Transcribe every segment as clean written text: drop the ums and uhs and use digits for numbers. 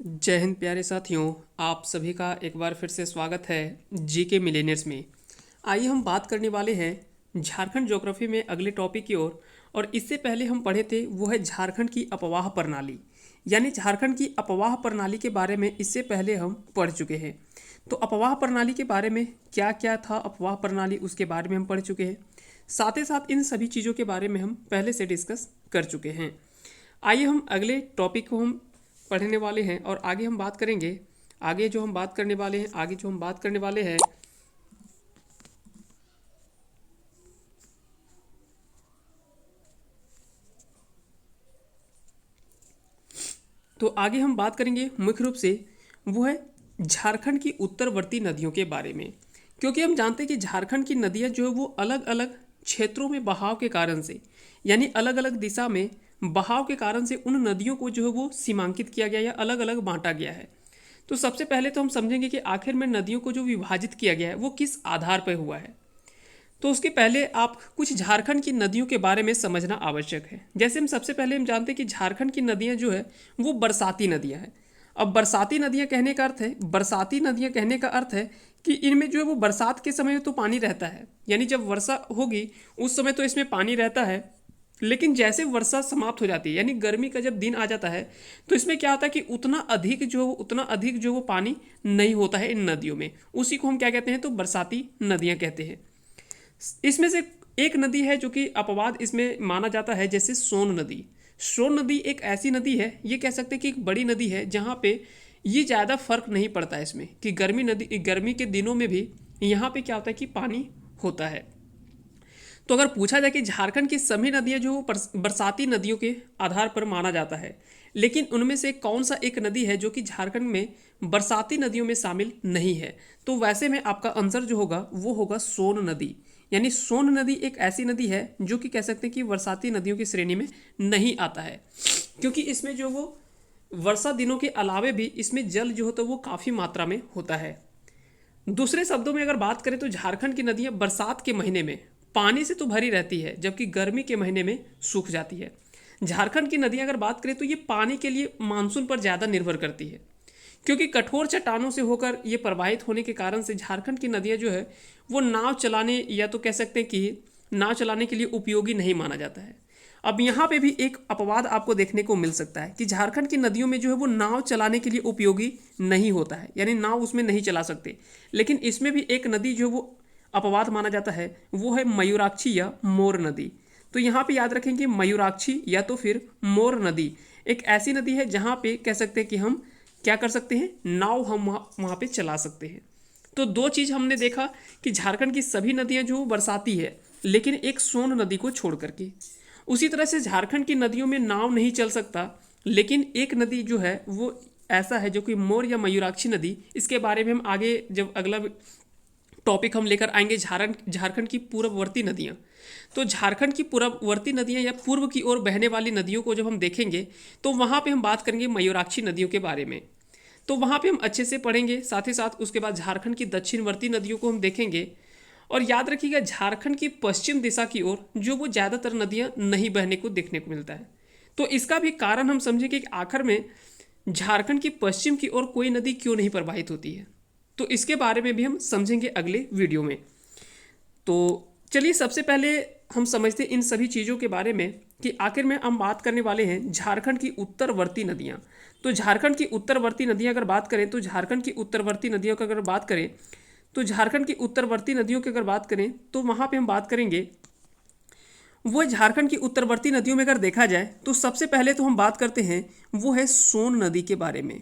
जय हिंद प्यारे साथियों। आप सभी का एक बार फिर से स्वागत है जीके मिलेनियर्स में। आइए हम बात करने वाले हैं झारखंड ज्योग्राफी में अगले टॉपिक की ओर। और इससे पहले हम पढ़े थे वो है झारखंड की अपवाह प्रणाली, यानी झारखंड की अपवाह प्रणाली के बारे में इससे पहले हम पढ़ चुके हैं। तो अपवाह प्रणाली के बारे में क्या क्या था, अपवाह प्रणाली उसके बारे में हम पढ़ चुके हैं। साथ ही साथ इन सभी चीज़ों के बारे में हम पहले से डिस्कस कर चुके हैं। आइए हम अगले टॉपिक को हम पढ़ने वाले हैं और आगे हम बात करेंगे। आगे जो हम बात करने वाले हैं आगे जो हम बात करने वाले हैं तो आगे हम बात करेंगे मुख्य रूप से वो है झारखंड की उत्तरवर्ती नदियों के बारे में। क्योंकि हम जानते हैं कि झारखंड की नदियाँ जो है वो अलग अलग क्षेत्रों में बहाव के कारण से, यानी अलग अलग दिशा में बहाव के कारण से उन नदियों को जो है वो सीमांकित किया गया या अलग अलग बांटा गया है। तो सबसे पहले तो हम समझेंगे कि आखिर में नदियों को जो विभाजित किया गया है वो किस आधार पर हुआ है। तो उसके पहले आप कुछ झारखंड की नदियों के बारे में समझना आवश्यक है। जैसे हम सबसे पहले हम जानते हैं कि झारखंड की नदियाँ जो है वो बरसाती नदियाँ हैं। अब बरसाती नदियाँ कहने का अर्थ है, बरसाती नदियाँ कहने का अर्थ है कि इनमें जो है वो बरसात के समय तो पानी रहता है, यानी जब वर्षा होगी उस समय तो इसमें पानी रहता है। लेकिन जैसे वर्षा समाप्त हो जाती है, यानी गर्मी का जब दिन आ जाता है, तो इसमें क्या होता है कि उतना अधिक जो वो पानी नहीं होता है इन नदियों में। उसी को हम क्या कहते हैं, तो बरसाती नदियाँ कहते हैं। इसमें से एक नदी है जो कि अपवाद इसमें माना जाता है, जैसे सोन नदी। सोन नदी एक ऐसी नदी है, ये कह सकते हैं कि एक बड़ी नदी है जहाँ पे ये ज़्यादा फर्क नहीं पड़ता है इसमें कि गर्मी के दिनों में भी यहाँ पे क्या होता है कि पानी होता है। तो अगर पूछा जाए कि झारखंड की सभी नदियाँ जो बरसाती नदियों के आधार पर माना जाता है, लेकिन उनमें से कौन सा एक नदी है जो कि झारखंड में बरसाती नदियों में शामिल नहीं है, तो वैसे में आपका आंसर जो होगा वो होगा सोन नदी। यानी सोन नदी एक ऐसी नदी है जो कि कह सकते हैं कि बरसाती नदियों की श्रेणी में नहीं आता है, क्योंकि इसमें जो वो वर्षा दिनों के अलावे भी इसमें जल जो होता है वो काफ़ी मात्रा में होता है। दूसरे शब्दों में अगर बात करें तो झारखंड की नदियाँ बरसात के महीने में पानी से तो भरी रहती है, जबकि गर्मी के महीने में सूख जाती है। झारखंड की नदियाँ अगर बात करें तो ये पानी के लिए मानसून पर ज़्यादा निर्भर करती है, क्योंकि कठोर चट्टानों से होकर ये प्रवाहित होने के कारण से झारखंड की नदियाँ जो है वो नाव चलाने या तो कह सकते हैं कि नाव चलाने के लिए उपयोगी नहीं माना जाता है। अब यहाँ पे भी एक अपवाद आपको देखने को मिल सकता है कि झारखंड की नदियों में जो है वो नाव चलाने के लिए उपयोगी नहीं होता है, यानी नाव उसमें नहीं चला सकते। लेकिन इसमें भी एक नदी जो वो अपवाद माना जाता है वो है मयूराक्षी या मोर नदी। तो यहाँ पे याद रखें कि मयूराक्षी या तो फिर मोर नदी एक ऐसी नदी है जहाँ पे कह सकते हैं कि हम क्या कर सकते हैं, नाव हम वहाँ पे चला सकते हैं। तो दो चीज़ हमने देखा कि झारखंड की सभी नदियाँ जो बरसाती है, लेकिन एक सोन नदी को छोड़ करके। उसी तरह से झारखंड की नदियों में नाव नहीं चल सकता, लेकिन एक नदी जो है वो ऐसा है जो कि मोर या मयूराक्षी नदी। इसके बारे में हम आगे जब अगला टॉपिक हम लेकर आएंगे झारखंड की पूर्ववर्ती नदियाँ। तो झारखंड की पूर्ववर्ती नदियाँ या पूर्व की ओर बहने वाली नदियों को जब हम देखेंगे तो वहाँ पे हम बात करेंगे मयूराक्षी नदियों के बारे में। तो वहाँ पे हम अच्छे से पढ़ेंगे, साथ ही साथ उसके बाद झारखंड की दक्षिणवर्ती नदियों को हम देखेंगे। और याद रखिएगा झारखंड की पश्चिम दिशा की ओर जो वो ज़्यादातर नदियाँ नहीं बहने को देखने को मिलता है। तो इसका भी कारण हम समझेंगे कि आखिर में झारखंड की पश्चिम की ओर कोई नदी क्यों नहीं प्रवाहित होती है। तो इसके बारे में भी हम समझेंगे अगले वीडियो में। तो चलिए सबसे पहले हम समझते हैं इन सभी चीज़ों के बारे में कि आखिर में हम बात करने वाले हैं झारखंड की उत्तरवर्ती नदियाँ। तो झारखंड की उत्तरवर्ती नदियाँ अगर बात करें तो झारखंड की उत्तरवर्ती नदियों की अगर बात करें तो झारखंड की उत्तरवर्ती नदियों की अगर बात करें तो वहाँ पे हम बात करेंगे वो झारखंड की उत्तरवर्ती नदियों में अगर देखा जाए तो सबसे पहले तो हम बात करते हैं वो है सोन नदी के बारे में।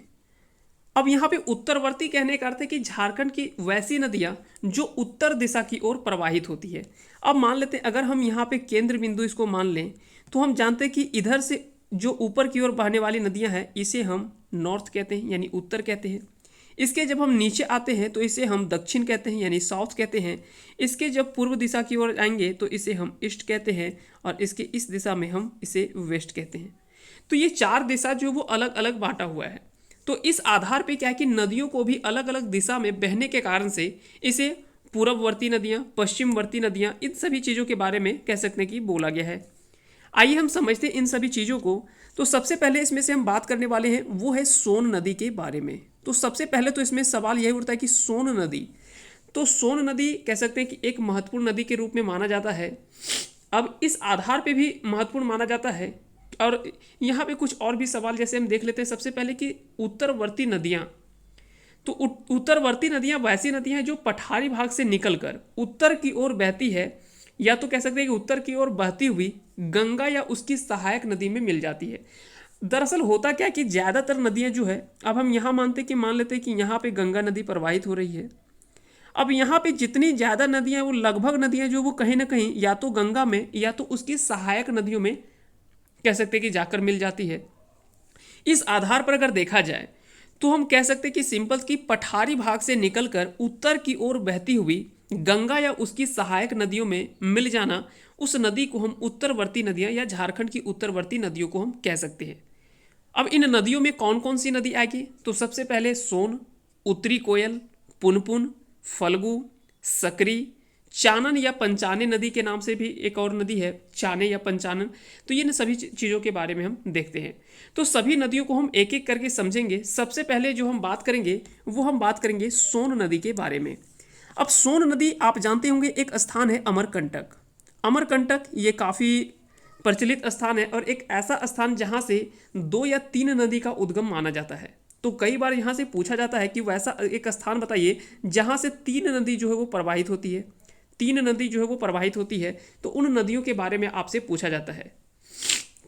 अब यहाँ पे उत्तरवर्ती कहने का अर्थ है कि झारखंड की वैसी नदियाँ जो उत्तर दिशा की ओर प्रवाहित होती है। अब मान लेते हैं अगर हम यहाँ पे केंद्र बिंदु इसको मान लें तो हम जानते हैं कि इधर से जो ऊपर की ओर बहने वाली नदियाँ हैं इसे हम नॉर्थ कहते हैं, यानी उत्तर कहते हैं। इसके जब हम नीचे आते हैं तो इसे हम दक्षिण कहते हैं, यानी साउथ कहते हैं। इसके जब पूर्व दिशा की ओर आएंगे तो इसे हम ईस्ट कहते हैं, और इसके इस दिशा में हम इसे वेस्ट कहते हैं। तो ये चार दिशा जो वो अलग अलग बांटा हुआ है। तो इस आधार पे क्या है कि नदियों को भी अलग अलग दिशा में बहने के कारण से इसे पूर्ववर्ती नदियाँ, पश्चिमवर्ती नदियाँ, इन सभी चीज़ों के बारे में कह सकते हैं कि बोला गया है। आइए हम समझते हैं इन सभी चीज़ों को। तो सबसे पहले इसमें से हम बात करने वाले हैं वो है सोन नदी के बारे में। तो सबसे पहले तो इसमें सवाल यही उठता है कि सोन नदी, तो सोन नदी कह सकते हैं कि एक महत्वपूर्ण नदी के रूप में माना जाता है। अब इस आधार पे भी महत्वपूर्ण माना जाता है। और यहाँ पे कुछ और भी सवाल जैसे हम देख लेते हैं। सबसे पहले कि उत्तरवर्ती नदियाँ, तो उत्तरवर्ती नदियाँ वैसी नदियाँ हैं जो पठारी भाग से निकलकर उत्तर की ओर बहती है, या तो कह सकते हैं कि उत्तर की ओर बहती हुई गंगा या उसकी सहायक नदी में मिल जाती है। दरअसल होता क्या है कि ज़्यादातर नदियाँ जो है, अब हम यहाँ मानते कि मान लेते हैं कि यहाँ पे गंगा नदी प्रवाहित हो रही है। अब यहाँ पे जितनी ज़्यादा नदियाँ, वो लगभग नदियाँ जो वो कहीं ना कहीं या तो गंगा में या तो उसकी सहायक नदियों में कह सकते हैं कि जाकर मिल जाती है। इस आधार पर अगर देखा जाए तो हम कह सकते हैं कि सिंपल की पठारी भाग से निकलकर उत्तर की ओर बहती हुई गंगा या उसकी सहायक नदियों में मिल जाना, उस नदी को हम उत्तरवर्ती नदियाँ या झारखंड की उत्तरवर्ती नदियों को हम कह सकते हैं। अब इन नदियों में कौन कौन सी नदी आएगी, तो सबसे पहले सोन, उत्तरी कोयल, पुनपुन, फल्गु, सकरी, चानन या पंचाने नदी के नाम से भी एक और नदी है, चाने या पंचानन। तो ये सभी चीज़ों के बारे में हम देखते हैं। तो सभी नदियों को हम एक एक करके समझेंगे। सबसे पहले जो हम बात करेंगे वो हम बात करेंगे सोन नदी के बारे में। अब सोन नदी आप जानते होंगे एक स्थान है अमरकंटक। अमरकंटक ये काफ़ी प्रचलित स्थान है और एक ऐसा स्थान जहाँ से 2 या 3 नदी का उद्गम माना जाता है। तो कई बार यहाँ से पूछा जाता है कि वैसा एक स्थान बताइए जहाँ से 3 नदी जो है वो प्रवाहित होती है, 3 नदी जो है वो प्रवाहित होती है। तो उन नदियों के बारे में आपसे पूछा जाता है।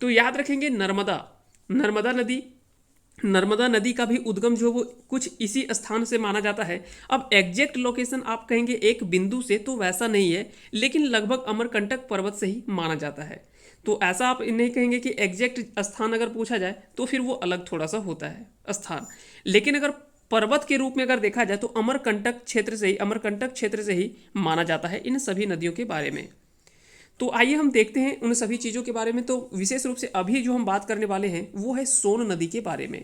तो याद रखेंगे नर्मदा, नर्मदा नदी, नर्मदा नदी का भी उद्गम जो वो कुछ इसी स्थान से माना जाता है। अब एग्जैक्ट लोकेशन आप कहेंगे एक बिंदु से, तो वैसा नहीं है, लेकिन लगभग अमरकंटक पर्वत से ही माना जाता है। तो ऐसा आप नहीं कहेंगे कि एग्जैक्ट स्थान अगर पूछा जाए तो फिर वो अलग थोड़ा सा होता है स्थान। लेकिन अगर पर्वत के रूप में अगर देखा जाए तो अमरकंटक क्षेत्र से ही, अमरकंटक क्षेत्र से ही माना जाता है इन सभी नदियों के बारे में। तो आइए हम देखते हैं उन सभी चीज़ों के बारे में। तो विशेष रूप से अभी जो हम बात करने वाले हैं वो है सोन नदी के बारे में।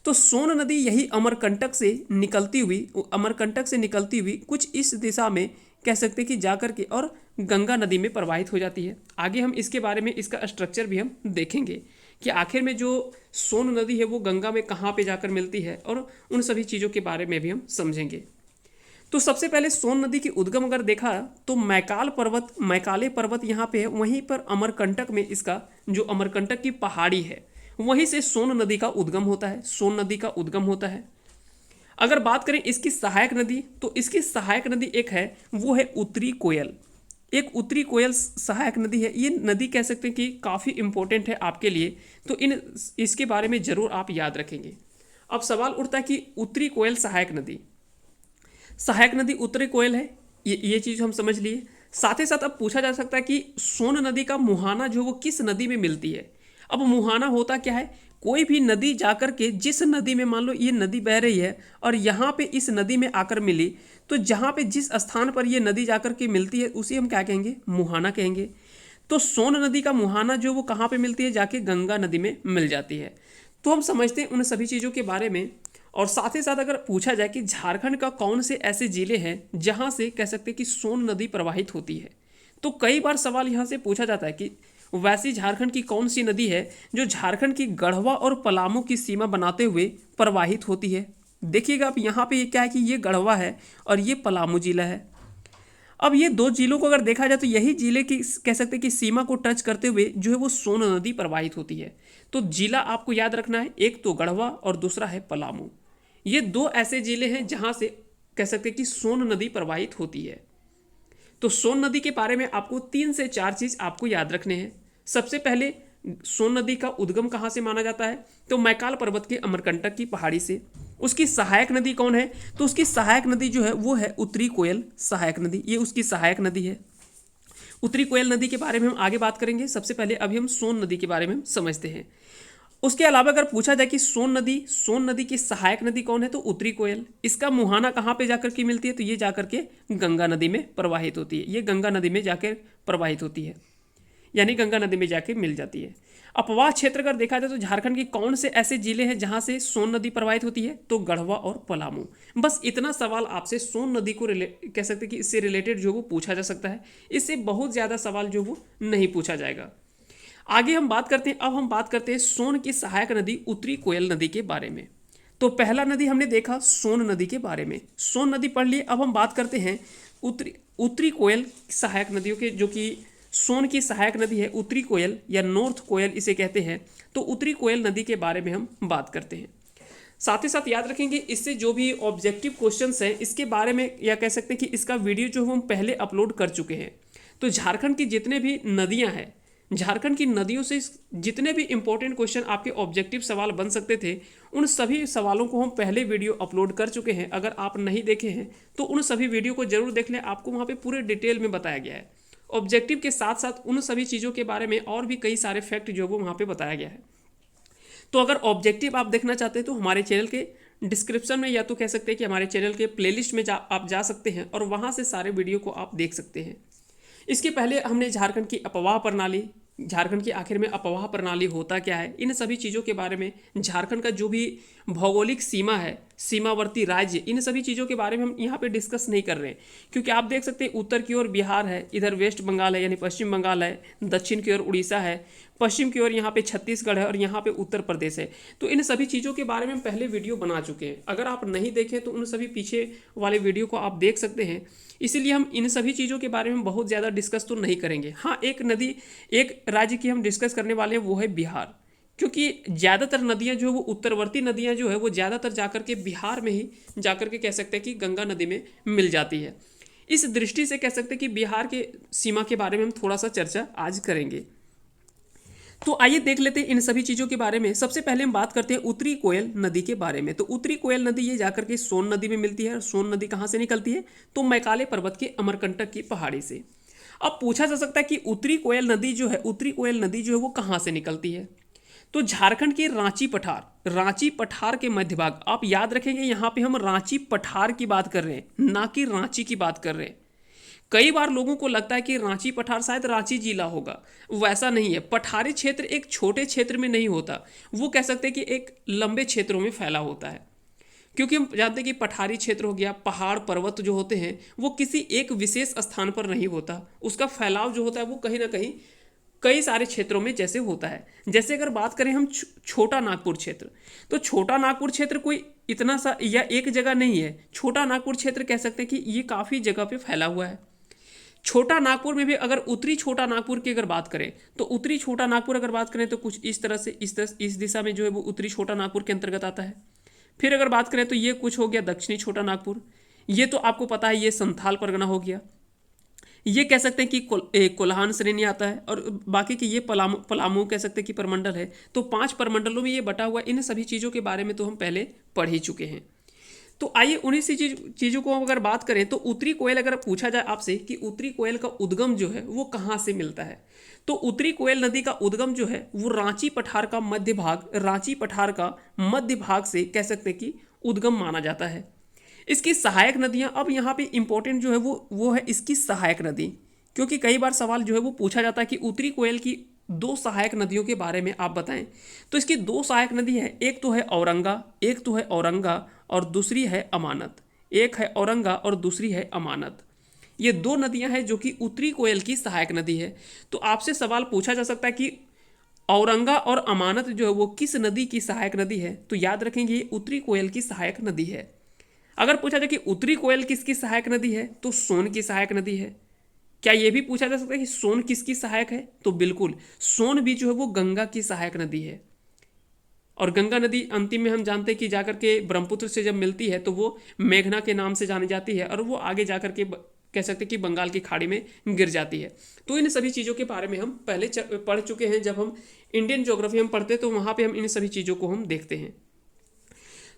तो सोन नदी यही अमरकंटक से निकलती हुई, अमरकंटक से निकलती हुई कुछ इस दिशा में कह सकते हैं कि जाकर के और गंगा नदी में प्रवाहित हो जाती है। आगे हम इसके बारे में, इसका स्ट्रक्चर भी हम देखेंगे कि आखिर में जो सोन नदी है वो गंगा में कहाँ पे जाकर मिलती है, और उन सभी चीज़ों के बारे में भी हम समझेंगे। तो सबसे पहले सोन नदी की उद्गम अगर देखा तो मैकाल पर्वत, मैकाले पर्वत यहाँ पे है, वहीं पर अमरकंटक में इसका जो अमरकंटक की पहाड़ी है वहीं से सोन नदी का उद्गम होता है, सोन नदी का उद्गम होता है। अगर बात करें इसकी सहायक नदी, तो इसकी सहायक नदी एक है वो है उत्तरी कोयल। एक उत्तरी कोयल सहायक नदी है। ये नदी कह सकते हैं कि काफ़ी इंपॉर्टेंट है आपके लिए, तो इसके बारे में ज़रूर आप याद रखेंगे। अब सवाल उठता है कि उत्तरी कोयल सहायक नदी, सहायक नदी उत्तरी कोयल है, ये चीज़ हम समझ लिए। साथ ही साथ अब पूछा जा सकता है कि सोन नदी का मुहाना जो वो किस नदी में मिलती है। अब मुहाना होता क्या है, कोई भी नदी जाकर के जिस नदी में, मान लो ये नदी बह रही है और यहाँ पे इस नदी में आकर मिली, तो जहाँ पे जिस स्थान पर ये नदी जाकर के मिलती है उसी हम क्या कहेंगे, मुहाना कहेंगे। तो सोन नदी का मुहाना जो वो कहाँ पे मिलती है, जाके गंगा नदी में मिल जाती है। तो हम समझते हैं उन सभी चीज़ों के बारे में। और साथ ही साथ अगर पूछा जाए कि झारखंड का कौन से ऐसे ज़िले हैं जहाँ से कह सकते हैं कि सोन नदी प्रवाहित होती है, तो कई बार सवाल यहाँ से पूछा जाता है कि वैसी झारखंड की कौन सी नदी है जो झारखंड की गढ़वा और पलामू की सीमा बनाते हुए प्रवाहित होती है। देखिएगा आप यहाँ पे ये क्या है कि ये गढ़वा है और ये पलामू जिला है। अब ये दो जिलों को अगर देखा जाए तो यही जिले की कह सकते हैं कि सीमा को टच करते हुए जो है वो सोन नदी प्रवाहित होती है। तो जिला आपको याद रखना है, एक तो गढ़वा और दूसरा है पलामू। ये दो ऐसे जिले हैं जहाँ से कह सकते हैं कि सोन नदी प्रवाहित होती है। तो सोन नदी के बारे में आपको 3 से 4 चीज़ आपको याद रखने हैं। सबसे पहले सोन नदी का उद्गम कहाँ से माना जाता है, तो मैकाल पर्वत के अमरकंटक की पहाड़ी से। उसकी सहायक नदी कौन है, तो उसकी सहायक नदी जो है वो है उत्तरी कोयल सहायक नदी, ये उसकी सहायक नदी है। उत्तरी कोयल नदी के बारे में हम आगे बात करेंगे। सबसे पहले अभी हम सोन नदी के बारे में हम समझते हैं। उसके अलावा अगर पूछा जाए कि सोन नदी की सहायक नदी कौन है, तो उत्तरी कोयल। इसका मुहाना कहाँ पे जाकर के मिलती है, तो ये जाकर के गंगा नदी में प्रवाहित होती है। ये गंगा नदी में जाकर प्रवाहित होती है, यानी गंगा नदी में जाके मिल जाती है। अपवाह क्षेत्र अगर देखा जाए तो झारखंड के कौन से ऐसे जिले हैं जहां से सोन नदी प्रवाहित होती है, तो गढ़वा और पलामू। बस इतना सवाल आपसे सोन नदी को कह सकते हैं कि इससे रिलेटेड जो वो पूछा जा सकता है। इससे बहुत ज़्यादा सवाल जो वो नहीं पूछा जाएगा। आगे हम बात करते हैं, अब हम बात करते हैं सोन की सहायक नदी उत्तरी कोयल नदी के बारे में। तो पहला नदी हमने देखा सोन नदी के बारे में, सोन नदी पढ़ लिए। अब हम बात करते हैं उत्तरी उत्तरी कोयल सहायक नदियों के, जो कि सोन की सहायक नदी है उत्तरी कोयल या नॉर्थ कोयल इसे कहते हैं। तो उत्तरी कोयल नदी के बारे में हम बात करते हैं। साथ ही साथ याद रखेंगे इससे जो भी ऑब्जेक्टिव क्वेश्चंस हैं इसके बारे में, या कह सकते हैं कि इसका वीडियो जो हम पहले अपलोड कर चुके हैं। तो झारखंड की जितने भी नदियां हैं, झारखंड की नदियों से जितने भी इंपॉर्टेंट क्वेश्चन आपके ऑब्जेक्टिव सवाल बन सकते थे, उन सभी सवालों को हम पहले वीडियो अपलोड कर चुके हैं। अगर आप नहीं देखे हैं तो उन सभी वीडियो को जरूर देख लें, आपको वहाँ पे पूरे डिटेल में बताया गया है। ऑब्जेक्टिव के साथ साथ उन सभी चीज़ों के बारे में और भी कई सारे फैक्ट जो वो वहाँ पे बताया गया है। तो अगर ऑब्जेक्टिव आप देखना चाहते हैं तो हमारे चैनल के डिस्क्रिप्शन में, या तो कह सकते हैं कि हमारे चैनल के प्लेलिस्ट में आप जा सकते हैं और वहाँ से सारे वीडियो को आप देख सकते हैं। इसके पहले हमने झारखंड की अपवाह प्रणाली, झारखंड की आखिर में अपवाह प्रणाली होता क्या है, इन सभी चीज़ों के बारे में, झारखंड का जो भी भौगोलिक सीमा है, सीमावर्ती राज्य, इन सभी चीज़ों के बारे में हम यहाँ पे डिस्कस नहीं कर रहे हैं। क्योंकि आप देख सकते हैं उत्तर की ओर बिहार है, इधर वेस्ट बंगाल है यानी पश्चिम बंगाल है, दक्षिण की ओर उड़ीसा है, पश्चिम की ओर यहाँ पे छत्तीसगढ़ है और यहाँ पे उत्तर प्रदेश है। तो इन सभी चीज़ों के बारे में हम पहले वीडियो बना चुके हैं। अगर आप नहीं देखें तो उन सभी पीछे वाले वीडियो को आप देख सकते हैं। इसीलिए हम इन सभी चीज़ों के बारे में बहुत ज़्यादा डिस्कस तो नहीं करेंगे। हाँ, एक नदी, एक राज्य की हम डिस्कस करने वाले हैं, वो है बिहार। क्योंकि ज़्यादातर नदियाँ जो है वो उत्तरवर्ती नदियाँ जो है वो ज़्यादातर जाकर के बिहार में ही जाकर के कह सकते हैं कि गंगा नदी में मिल जाती है। इस दृष्टि से कह सकते हैं कि बिहार के सीमा के बारे में हम थोड़ा सा चर्चा आज करेंगे। तो आइए देख लेते हैं इन सभी चीज़ों के बारे में। सबसे पहले हम बात करते हैं उत्तरी कोयल नदी के बारे में। तो उत्तरी कोयल नदी ये जाकर के सोन नदी में मिलती है। और सोन नदी कहाँ से निकलती है? तो मैकाले पर्वत के अमरकंटक की पहाड़ी से। अब पूछा जा सकता है कि उत्तरी कोयल नदी जो है, उत्तरी कोयल नदी जो है वो कहाँ से निकलती है? तो झारखंड के रांची पठार, रांची पठार के मध्य भाग, आप याद रखेंगे यहाँ पे हम रांची पठार की बात कर रहे हैं, ना कि रांची की बात कर रहे हैं। कई बार लोगों को लगता है कि रांची पठार शायद रांची जिला होगा, वैसा नहीं है। पठारी क्षेत्र एक छोटे क्षेत्र में नहीं होता, वो कह सकते हैं कि एक लंबे क्षेत्रों में फैला होता है। क्योंकि हम जानते हैं कि पठारी क्षेत्र हो गया, पहाड़ पर्वत जो होते हैं वो किसी एक विशेष स्थान पर नहीं होता, उसका फैलाव जो होता है वो कहीं ना कहीं कई सारे क्षेत्रों में जैसे होता है। जैसे अगर बात करें हम छोटा नागपुर क्षेत्र, तो छोटा नागपुर क्षेत्र कोई इतना सा या एक जगह नहीं है। छोटा नागपुर क्षेत्र कह सकते हैं कि ये काफ़ी जगह पे फैला हुआ है। छोटा नागपुर में भी अगर उत्तरी छोटा नागपुर की अगर बात करें, तो उत्तरी छोटा नागपुर अगर बात करें तो कुछ इस तरह से इस दिशा में जो है वो उत्तरी छोटा नागपुर के अंतर्गत आता है। फिर अगर बात करें तो ये कुछ हो गया दक्षिणी छोटा नागपुर, ये तो आपको पता है ये संथाल परगना हो गया। ये कह सकते हैं कि कोल्हान श्रेणी आता है, और बाकी की ये पलामू कह सकते हैं कि परमंडल है। तो 5 परमंडलों में ये बटा हुआ। इन सभी चीज़ों के बारे में तो हम पहले पढ़ ही चुके हैं। तो आइए उन्हीं सी चीज़ों को अगर बात करें तो उत्तरी कोयल अगर पूछा जाए आपसे कि उत्तरी कोयल का उद्गम जो है वो कहाँ से मिलता है, तो उत्तरी कोयल नदी का उद्गम जो है वो रांची पठार का मध्य भाग, रांची पठार का मध्य भाग से कह सकते हैं कि उद्गम माना जाता है। इसकी सहायक नदियाँ, अब यहाँ पे इंपॉर्टेंट जो है वो है इसकी सहायक नदी। क्योंकि कई बार सवाल जो है वो पूछा जाता है कि उत्तरी कोयल की 2 सहायक नदियों के बारे में आप बताएं। तो इसकी 2 सहायक नदी है, एक तो है औरंगा, एक तो है औरंगा और दूसरी है अमानत। एक है औरंगा और दूसरी है अमानत। ये 2 नदियां हैं जो कि उत्तरी कोयल की सहायक नदी है। तो आपसे सवाल पूछा जा सकता है कि औरंगा और अमानत जो है वो किस नदी की सहायक नदी है, तो याद रखेंगे ये उत्तरी कोयल की सहायक नदी है। अगर पूछा जाए कि उत्तरी कोयल किसकी सहायक नदी है, तो सोन की सहायक नदी है। क्या यह भी पूछा जा सकता है कि सोन किसकी सहायक है, तो बिल्कुल सोन भी जो है वो गंगा की सहायक नदी है। और गंगा नदी अंतिम में हम जानते हैं कि जाकर के ब्रह्मपुत्र से जब मिलती है तो वो मेघना के नाम से जानी जाती है, और वो आगे जाकर के कह सकते हैं कि बंगाल की खाड़ी में गिर जाती है। तो इन सभी चीज़ों के बारे में हम पहले पढ़ चुके हैं। जब हम इंडियन ज्योग्राफी हम पढ़ते हैं तो वहाँ पे हम इन सभी चीज़ों को हम देखते हैं।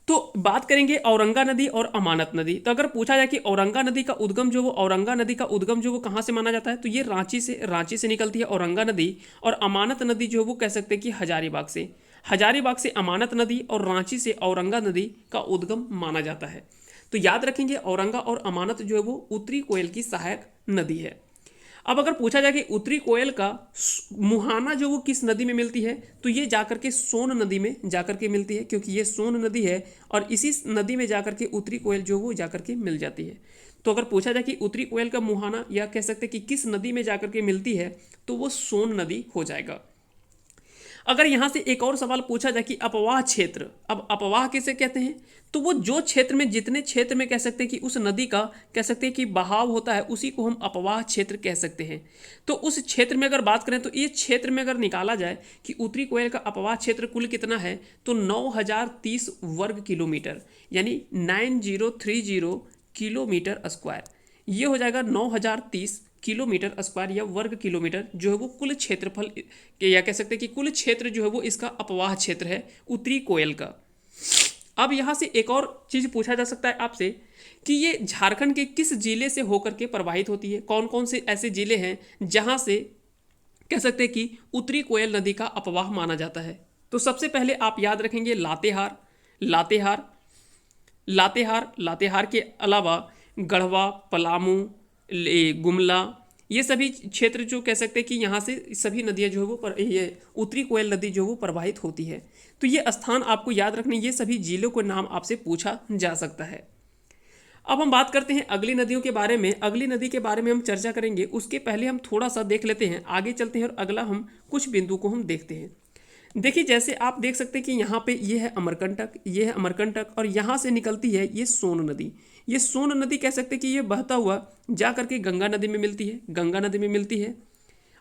तो बात करेंगे औरंगा नदी और अमानत नदी। तो अगर पूछा जाए कि औरंगा नदी का उद्गम जो वो औरंगा नदी का उद्गम जो वो कहाँ से माना जाता है, तो ये रांची से निकलती है औरंगा नदी। और अमानत नदी जो वो कह सकते हैं कि हजारीबाग से अमानत नदी और रांची से औरंगा नदी का उद्गम माना जाता है। तो याद रखेंगे औरंगा और अमानत जो है वो उत्तरी कोयल की सहायक नदी है। अब अगर पूछा जाए कि उत्तरी कोयल का मुहाना जो वो किस नदी में मिलती है, तो ये जाकर के सोन नदी में जाकर के मिलती है, क्योंकि ये सोन नदी है और इसी नदी में जाकर के उत्तरी कोयल जो वो जाकर के मिल जाती है। तो अगर पूछा जाए कि उत्तरी कोयल का मुहाना या कह सकते हैं कि किस नदी में जाकर के मिलती है, तो वो सोन नदी हो जाएगा। अगर यहाँ से एक और सवाल पूछा जाए कि अपवाह क्षेत्र, अब अपवाह किसे कहते हैं, तो वो जो क्षेत्र में, जितने क्षेत्र में कह सकते हैं कि उस नदी का कह सकते हैं कि बहाव होता है, उसी को हम अपवाह क्षेत्र कह सकते हैं। तो उस क्षेत्र में अगर बात करें तो ये क्षेत्र में अगर निकाला जाए कि उत्तरी कोयल का अपवाह क्षेत्र कुल कितना है, तो 9030 वर्ग किलोमीटर, यानी 9030 किलोमीटर स्क्वायर। ये हो जाएगा 9030 किलोमीटर स्क्वायर या वर्ग किलोमीटर, जो है वो कुल क्षेत्रफल या कह सकते हैं कि कुल क्षेत्र जो है वो इसका अपवाह क्षेत्र है उत्तरी कोयल का। अब यहाँ से एक और चीज़ पूछा जा सकता है आपसे कि ये झारखंड के किस जिले से होकर के प्रवाहित होती है, कौन कौन से ऐसे जिले हैं जहाँ से कह सकते हैं कि उत्तरी कोयल नदी का अपवाह माना जाता है। तो सबसे पहले आप याद रखेंगे लातेहार, लातेहार, लातेहार, लातेहार के अलावा गढ़वा, पलामू, गुमला, ये सभी क्षेत्र जो कह सकते हैं कि यहाँ से सभी नदियाँ जो है वो ये उत्तरी कोयल नदी जो वो प्रवाहित होती है। तो ये स्थान आपको याद रखने, ये सभी जिलों के नाम आपसे पूछा जा सकता है। अब हम बात करते हैं अगली नदियों के बारे में। अगली नदी के बारे में हम चर्चा करेंगे, उसके पहले हम थोड़ा सा देख लेते हैं, आगे चलते हैं और अगला हम कुछ बिंदु को हम देखते हैं। देखिए जैसे आप देख सकते हैं कि यहाँ पे ये है अमरकंटक, ये है अमरकंटक, और यहाँ से निकलती है ये सोन नदी। ये सोन नदी कह सकते हैं कि ये बहता हुआ जा करके गंगा नदी में मिलती है, गंगा नदी में मिलती है।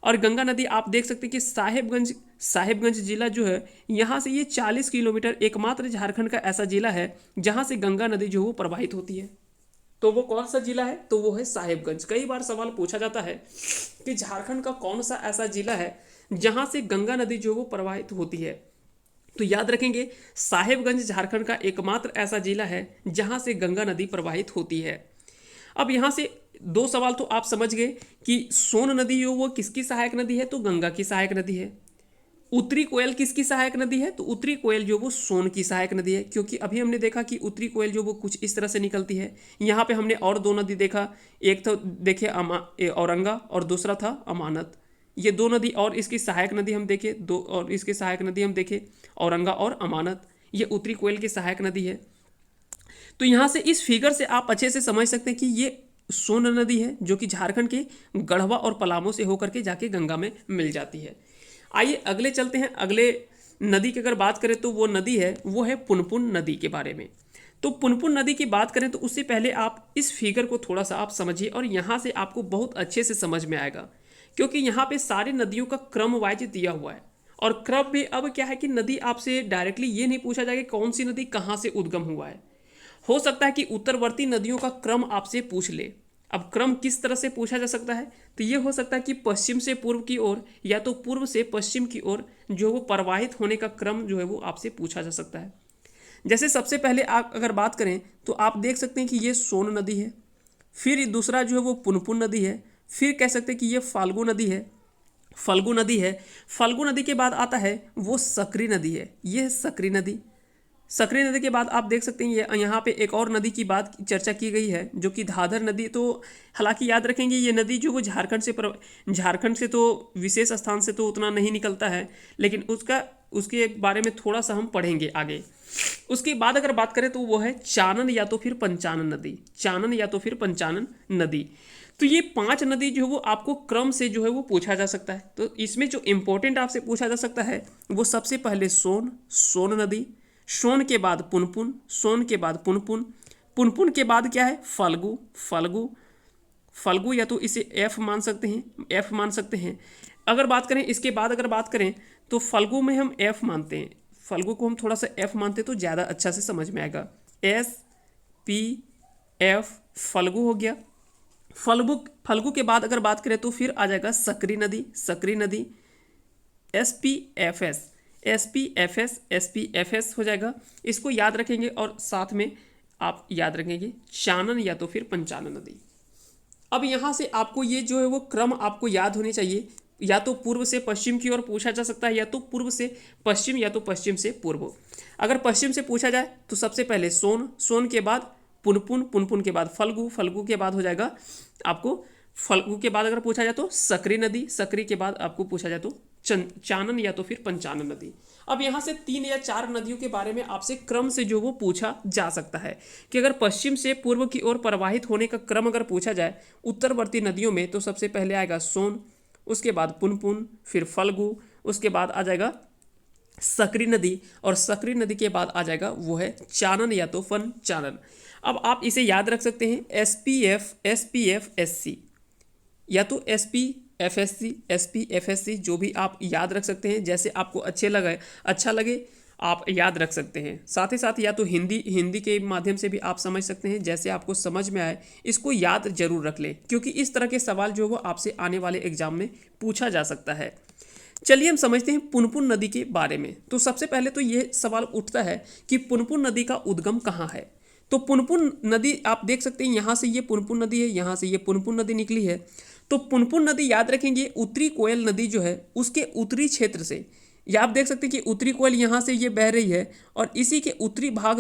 और गंगा नदी आप देख सकते हैं कि साहेबगंज जिला जो है, यहाँ से ये 40 किलोमीटर, एकमात्र झारखंड का ऐसा जिला है जहाँ से गंगा नदी जो वो प्रवाहित होती है। तो वो कौन सा जिला है, तो वो है साहेबगंज। कई बार सवाल पूछा जाता है कि झारखंड का कौन सा ऐसा जिला है जहाँ से गंगा नदी जो वो प्रवाहित होती है, तो याद रखेंगे साहेबगंज झारखंड का एकमात्र ऐसा जिला है जहाँ से गंगा नदी प्रवाहित होती है। अब यहाँ से दो सवाल तो आप समझ गए कि सोन नदी जो वो किसकी सहायक नदी है, तो गंगा की सहायक नदी है। उत्तरी कोयल किसकी सहायक नदी है, तो उत्तरी कोयल जो वो सोन की सहायक नदी है, क्योंकि अभी हमने देखा कि उत्तरी कोयल जो वो कुछ इस तरह से निकलती है। यहाँ पे हमने और दो नदी देखा, एक तो देखिए औरंगा और दूसरा था अमानत। ये दो नदी और इसकी सहायक नदी हम देखे, दो और इसकी सहायक नदी हम देखे औरंगा और अमानत, ये उत्तरी कोयल की सहायक नदी है। तो यहाँ से इस फिगर से आप अच्छे से समझ सकते हैं कि ये सोन नदी है जो कि झारखंड के गढ़वा और पलामू से होकर के जाके गंगा में मिल जाती है। आइए अगले चलते हैं। अगले नदी की अगर बात करें तो वो नदी है, वो है पुनपुन नदी के बारे में। तो पुनपुन नदी की बात करें तो उससे पहले आप इस फिगर को थोड़ा सा आप समझिए, और यहाँ से आपको बहुत अच्छे से समझ में आएगा, क्योंकि यहाँ पे सारी नदियों का क्रम वाइज दिया हुआ है। और क्रम भी अब क्या है कि नदी आपसे डायरेक्टली ये नहीं पूछा जाएगा कौन सी नदी कहाँ से उद्गम हुआ है। हो सकता है कि उत्तरवर्ती नदियों का क्रम आपसे पूछ ले। अब क्रम किस तरह से पूछा जा सकता है, तो ये हो सकता है कि पश्चिम से पूर्व की ओर या तो पूर्व से पश्चिम की ओर जो वो प्रवाहित होने का क्रम जो है वो आपसे पूछा जा सकता है। जैसे सबसे पहले आप अगर बात करें तो आप देख सकते हैं कि ये सोन नदी है, फिर दूसरा जो है वो पुनपुन नदी है, फिर कह सकते हैं कि ये फाल्गु नदी है, फल्गु नदी है। फल्गु नदी के बाद आता है वो सकरी नदी है, ये है सकरी नदी। सकरी नदी के बाद आप देख सकते हैं ये यहाँ पे एक और नदी की बात चर्चा की गई है जो कि धाधर नदी। तो हालांकि याद रखेंगे ये नदी जो वो झारखंड से तो विशेष स्थान से तो उतना नहीं निकलता है, लेकिन उसके बारे में थोड़ा सा हम पढ़ेंगे आगे। उसके बाद अगर बात करें तो वो है चानन या तो फिर पंचानन नदी, चानन या तो फिर पंचानन नदी। तो ये 5 नदी जो है वो आपको क्रम से जो है वो पूछा जा सकता है। तो इसमें जो इंपॉर्टेंट आपसे पूछा जा सकता है वो सबसे पहले सोन नदी, सोन के बाद पुनपुन, सोन के बाद पुनपुन, पुनपुन के बाद क्या है फल्गु या तो इसे एफ मान सकते हैं। अगर बात करें इसके बाद अगर बात करें तो फल्गु में हम एफ मानते हैं, फल्गु को हम थोड़ा सा एफ मानते हैं तो ज़्यादा अच्छा से समझ में आएगा। SPF फल्गु हो गया। फल्गु के बाद अगर बात करें तो फिर आ जाएगा सकरी नदी SPFS हो जाएगा। इसको याद रखेंगे और साथ में आप याद रखेंगे चानन या तो फिर पंचानन नदी। अब यहाँ से आपको ये जो है वो क्रम आपको याद होने चाहिए, या तो पूर्व से पश्चिम की ओर पूछा जा सकता है, या तो पूर्व से पश्चिम, या तो पश्चिम से पूर्व। अगर पश्चिम से पूछा जाए तो सबसे पहले सोन के बाद पुनपुन के बाद फल्गु के बाद हो जाएगा आपको, फल्गु के बाद अगर पूछा जाए तो सकरी के बाद आपको पूछा जाए तो चानन या तो फिर पंचानन नदी। अब यहाँ से 3 या 4 नदियों के बारे में आपसे क्रम से जो वो पूछा जा सकता है कि अगर पश्चिम से पूर्व की ओर प्रवाहित होने का क्रम अगर पूछा जाए उत्तरवर्ती नदियों में तो सबसे पहले आएगा सोन, उसके बाद पुनपुन, फिर फल्गु, उसके बाद आ जाएगा सकरी नदी, और सकरी नदी के बाद आ जाएगा वो है चानन या तो फन चानन। अब आप इसे याद रख सकते हैं SPF या तो SPFSC जो भी आप याद रख सकते हैं, जैसे आपको अच्छा लगे आप याद रख सकते हैं। साथ ही साथ या तो हिंदी के माध्यम से भी आप समझ सकते हैं, जैसे आपको समझ में आए इसको याद जरूर रख लें, क्योंकि इस तरह के सवाल जो वो आपसे आने वाले एग्जाम में पूछा जा सकता है। चलिए हम समझते हैं पुनपुन नदी के बारे में। तो सबसे पहले तो ये सवाल उठता है कि पुनपुन नदी का उद्गम कहाँ है। तो पुनपुन नदी आप देख सकते हैं, यहाँ से ये पुनपुन नदी है, यहाँ से ये पुनपुन नदी निकली है। तो पुनपुन नदी याद रखेंगे उत्तरी कोयल नदी जो है उसके उत्तरी क्षेत्र से, या आप देख सकते हैं कि उत्तरी कोयल यहाँ से ये बह रही है, और इसी के उत्तरी भाग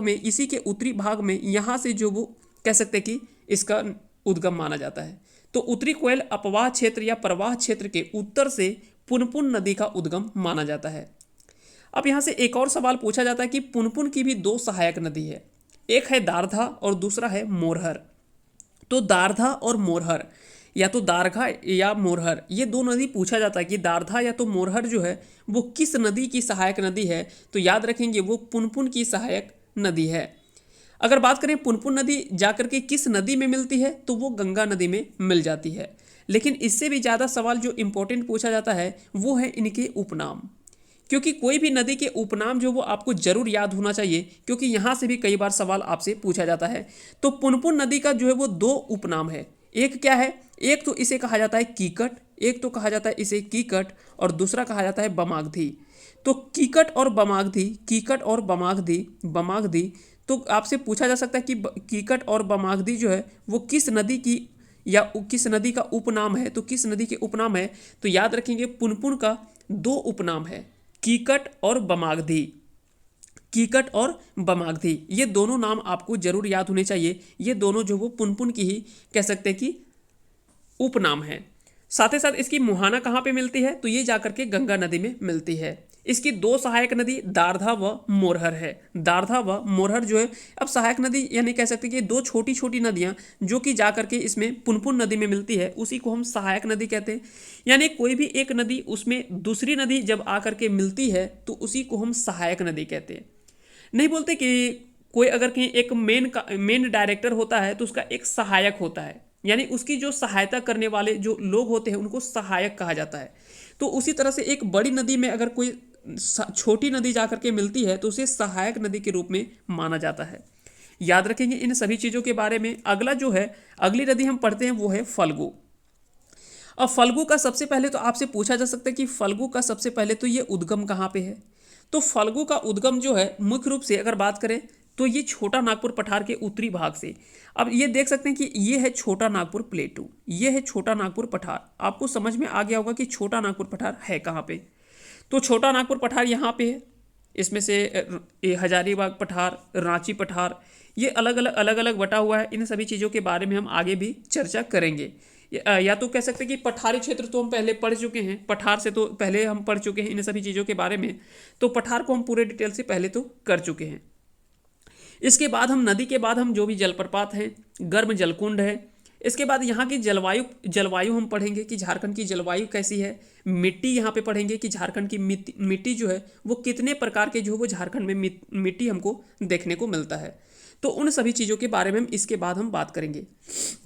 में यहाँ से जो वो कह सकते हैं कि इसका उद्गम माना जाता है। तो उत्तरी कोयल अपवाह क्षेत्र या प्रवाह क्षेत्र के उत्तर से पुनपुन नदी का उद्गम माना जाता है। अब यहाँ से एक और सवाल पूछा जाता है कि पुनपुन की भी दो सहायक नदी है, एक है दारधा और दूसरा है मोरहर। तो दारधा और मोरहर, या तो दारघा या मोरहर, ये दो नदी पूछा जाता है कि दारधा या तो मोरहर जो है वो किस नदी की सहायक नदी है। तो याद रखेंगे वो पुनपुन की सहायक नदी है। अगर बात करें पुनपुन नदी जाकर के किस नदी में मिलती है, तो वो गंगा नदी में मिल जाती है। लेकिन इससे भी ज़्यादा सवाल जो इम्पोर्टेंट पूछा जाता है वो है इनके उपनाम, क्योंकि कोई भी नदी के उपनाम जो वो आपको जरूर याद होना चाहिए, क्योंकि यहाँ से भी कई बार सवाल आपसे पूछा जाता है। तो पुनपुन नदी का जो है वो दो उपनाम है। एक क्या है, एक तो इसे कहा जाता है कीकट, एक तो कहा जाता है इसे कीकट, और दूसरा कहा जाता है बमागधी। तो कीकट और बमागधी तो आपसे पूछा जा सकता है कि कीकट और बमागधी जो है वो किस नदी की या किस नदी का उपनाम है। तो किस नदी के उपनाम है, तो याद रखेंगे पुनपुन का दो उपनाम है, कीकट और बमागधी। ये दोनों नाम आपको जरूर याद होने चाहिए। ये दोनों जो वो पुनपुन की ही कह सकते हैं कि उपनाम है। साथ ही साथ इसकी मुहाना कहाँ पे मिलती है, तो ये जाकर के गंगा नदी में मिलती है। इसकी दो सहायक नदी दारधा व मोरहर है। दारधा व मोरहर जो है अब सहायक नदी, यानी कह सकते हैं कि दो छोटी छोटी नदियाँ जो कि जाकर के इसमें पुनपुन नदी में मिलती है, उसी को हम सहायक नदी कहते हैं। यानी कोई भी एक नदी उसमें दूसरी नदी जब आकर के मिलती है तो उसी को हम सहायक नदी कहते हैं। नहीं बोलते कि कोई अगर कहीं एक मेन डायरेक्टर होता है तो उसका एक सहायक होता है, यानी उसकी जो सहायता करने वाले जो लोग होते हैं उनको सहायक कहा जाता है। तो उसी तरह से एक बड़ी नदी में अगर कोई छोटी नदी जाकर के मिलती है तो उसे सहायक नदी के रूप में माना जाता है। याद रखेंगे इन सभी चीज़ों के बारे में। अगली नदी हम पढ़ते हैं वो है फल्गु। अब फल्गु का सबसे पहले तो आपसे पूछा जा सकता है कि फल्गु का सबसे पहले तो ये उद्गम कहाँ पे है। तो फल्गु का उद्गम जो है मुख्य रूप से अगर बात करें तो ये छोटा नागपुर पठार के उत्तरी भाग से। अब ये देख सकते हैं कि ये है छोटा नागपुर प्लेटू, ये है छोटा नागपुर पठार। आपको समझ में आ गया होगा कि छोटा नागपुर पठार है कहाँ पे। तो छोटा नागपुर पठार यहाँ पे है, इसमें से हजारीबाग पठार, रांची पठार, ये अलग अलग बटा हुआ है। इन सभी चीज़ों के बारे में हम आगे भी चर्चा करेंगे। या तो कह सकते हैं कि पठारी क्षेत्र तो हम पहले पढ़ चुके हैं, पठार से तो पहले हम पढ़ चुके हैं इन सभी चीज़ों के बारे में। तो पठार को हम पूरे डिटेल से पहले तो कर चुके हैं। इसके बाद हम नदी के बाद हम जो भी जलप्रपात हैं, गर्म जलकुंड है। इसके बाद यहाँ की जलवायु हम पढ़ेंगे कि झारखंड की जलवायु कैसी है। मिट्टी यहाँ पे पढ़ेंगे कि झारखंड की मिट्टी जो है वो कितने प्रकार के जो वो झारखंड में मिट्टी हमको देखने को मिलता है। तो उन सभी चीज़ों के बारे में हम इसके बाद हम बात करेंगे।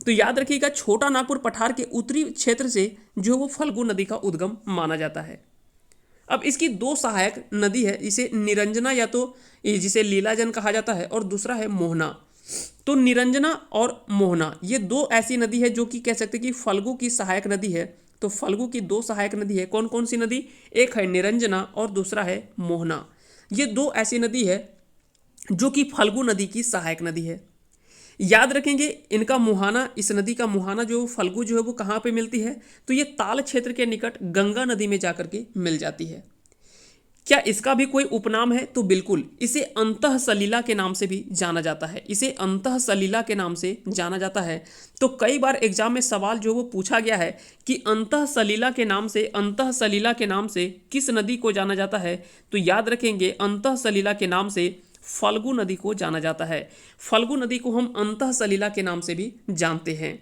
तो याद रखिएगा छोटा नागपुर पठार के उत्तरी क्षेत्र से जो वो फल्गु नदी का उद्गम माना जाता है। अब इसकी दो सहायक नदी है, इसे निरंजना या तो जिसे लीलाजन कहा जाता है, और दूसरा है मोहना। तो निरंजना और मोहना ये दो ऐसी नदी है जो कि कह सकते हैं कि फल्गु की सहायक नदी है। तो फल्गु की दो सहायक नदी है, कौन कौन सी नदी, एक है निरंजना और दूसरा है मोहना। ये दो ऐसी नदी है जो कि फल्गु नदी की सहायक नदी है। याद रखेंगे इनका मुहाना, इस नदी का मुहाना जो फल्गु जो है वो कहाँ पे मिलती है, तो ये ताल क्षेत्र के निकट गंगा नदी में जाकर के मिल जाती है। क्या इसका भी कोई उपनाम है, तो बिल्कुल, इसे अंतः सलीला के नाम से भी जाना जाता है। इसे अंतः सलीला के नाम से जाना जाता है। तो कई बार एग्जाम में सवाल जो वो पूछा गया है कि अंतः सलीला के नाम से किस नदी को जाना जाता है, तो याद रखेंगे अंतः सलीला के नाम से फल्गु नदी को जाना जाता है। फल्गु नदी को हम अंतः सलीला के नाम से भी जानते हैं।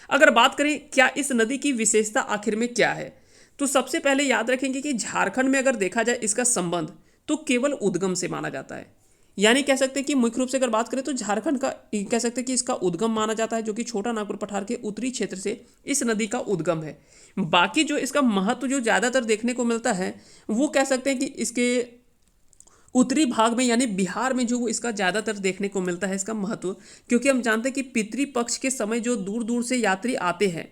अगर बात करें क्या इस नदी की विशेषता आखिर में क्या है, तो सबसे पहले याद रखेंगे कि झारखंड में अगर देखा जाए इसका संबंध, तो केवल उद्गम से माना जाता है। यानी कह सकते हैं कि मुख्य रूप से अगर बात करें तो झारखंड का कह सकते हैं कि इसका उद्गम माना जाता है, जो कि छोटा नागपुर पठार के उत्तरी क्षेत्र से इस नदी का उद्गम है। बाकी जो इसका महत्व जो ज़्यादातर देखने को मिलता है वो कह सकते हैं कि इसके उत्तरी भाग में यानी बिहार में जो वो इसका ज़्यादातर देखने को मिलता है इसका महत्व, क्योंकि हम जानते हैं कि पितृपक्ष के समय जो दूर दूर से यात्री आते हैं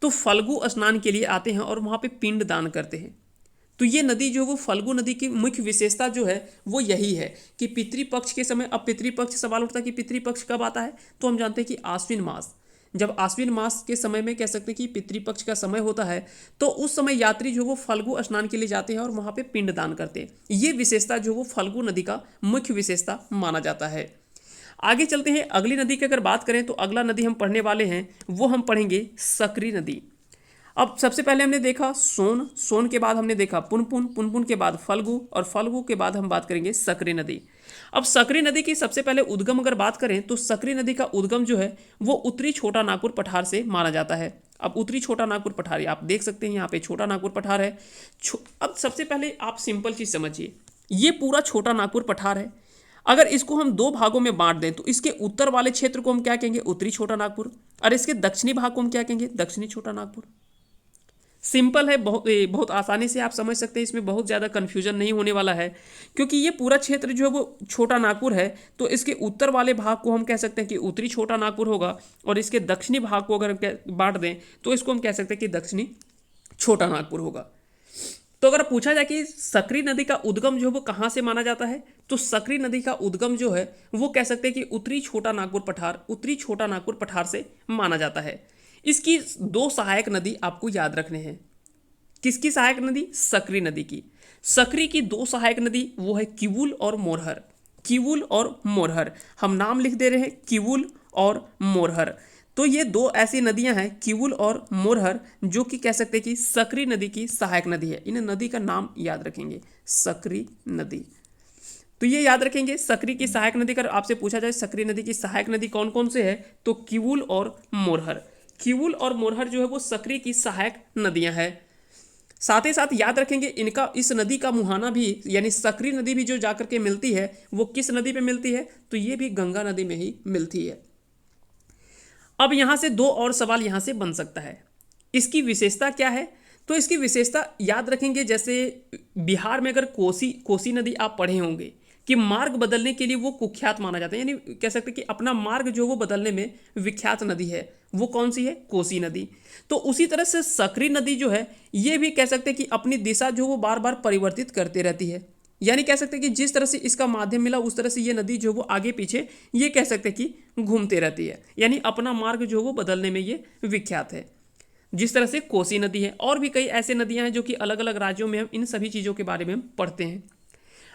तो फल्गु स्नान के लिए आते हैं और वहाँ पे पिंड दान करते हैं। तो ये नदी जो वो फल्गु नदी की मुख्य विशेषता जो है वो यही है कि पितृपक्ष के समय, अब पितृपक्ष सवाल उठता है कि पितृपक्ष कब आता है, तो हम जानते हैं कि आश्विन मास, जब आश्विन मास के समय में कह सकते हैं कि पितृपक्ष का समय होता है तो उस समय यात्री जो वो फल्गु स्नान के लिए जाते हैं और वहाँ पे पिंड दान करते हैं। ये विशेषता जो वो फल्गु नदी का मुख्य विशेषता माना जाता है। आगे चलते हैं, अगली नदी की अगर बात करें तो अगला नदी हम पढ़ने वाले हैं वो हम पढ़ेंगे सकरी नदी। अब सबसे पहले हमने देखा सोन, सोन के बाद हमने देखा पुनपुन, पुनपुन के बाद फल्गु और फल्गु के बाद हम बात करेंगे सकरी नदी। अब सकरी नदी की सबसे पहले उद्गम अगर बात करें तो सकरी नदी का उद्गम जो है वो उत्तरी छोटा नागपुर पठार से माना जाता है। अब उत्तरी छोटा नागपुर पठार आप देख सकते हैं यहाँ पे छोटा नागपुर पठार है। अब सबसे पहले आप सिंपल चीज़ समझिए, ये पूरा छोटा नागपुर पठार है। अगर इसको हम दो भागों में बांट दें तो इसके उत्तर वाले क्षेत्र को हम क्या कहेंगे, उत्तरी छोटा नागपुर, और इसके दक्षिणी भाग को हम क्या कहेंगे, दक्षिणी छोटा नागपुर। सिंपल है, बहुत आसानी से आप समझ सकते हैं, इसमें बहुत ज़्यादा कन्फ्यूजन नहीं होने वाला है, क्योंकि ये पूरा क्षेत्र जो है वो छोटा नागपुर है तो इसके उत्तर वाले भाग को हम कह सकते हैं कि उत्तरी छोटा नागपुर होगा, और इसके दक्षिणी भाग को अगर बांट दें तो इसको हम कह सकते हैं कि दक्षिणी छोटा नागपुर होगा। तो अगर पूछा जाए कि सकरी नदी का उद्गम जो है वो कहाँ से माना जाता है, तो सकरी नदी का उद्गम जो है वो कह सकते हैं कि उत्तरी छोटा नागपुर पठार, उत्तरी छोटा नागपुर पठार से माना जाता है। इसकी दो सहायक नदी आपको याद रखने हैं। किसकी सहायक नदी, सकरी नदी की। सकरी की दो सहायक नदी वो है किवुल और मोरहर। किवुल और मोरहर, हम नाम लिख दे रहे हैं, किवुल और मोरहर। तो ये दो ऐसी नदियां हैं किवुल और मोरहर जो कि कह सकते हैं कि सकरी नदी की सहायक नदी है। इन नदी का नाम याद रखेंगे, सकरी नदी। तो ये याद रखेंगे, सकरी की सहायक नदी का आपसे पूछा जाए सकरी नदी की सहायक नदी कौन कौन से है, तो किवुल और मोरहर। किवुल और मोरहर जो है वो सकरी की सहायक नदियां हैं। साथ ही साथ याद रखेंगे इनका, इस नदी का मुहाना भी यानी सकरी नदी भी जो जाकर के मिलती है वो किस नदी पे मिलती है, तो ये भी गंगा नदी में ही मिलती है। अब यहाँ से दो और सवाल यहाँ से बन सकता है, इसकी विशेषता क्या है, तो इसकी विशेषता याद रखेंगे, जैसे बिहार में अगर कोसी नदी आप पढ़े होंगे कि मार्ग बदलने के लिए वो कुख्यात माना जाता है, यानी कह सकते हैं कि अपना मार्ग जो वो बदलने में विख्यात नदी है, वो कौन सी है, कोसी नदी। तो उसी तरह से सकरी नदी जो है ये भी कह सकते हैं कि अपनी दिशा जो वो बार बार परिवर्तित करते रहती है, यानी कह सकते हैं कि जिस तरह से इसका माध्यम मिला उस तरह से ये नदी जो वो आगे पीछे ये कह सकते हैं कि घूमते रहती है, यानी अपना मार्ग जो वो बदलने में ये विख्यात है, जिस तरह से कोसी नदी है। और भी कई ऐसे नदियां हैं जो कि अलग अलग राज्यों में हम इन सभी चीज़ों के बारे में हम पढ़ते हैं।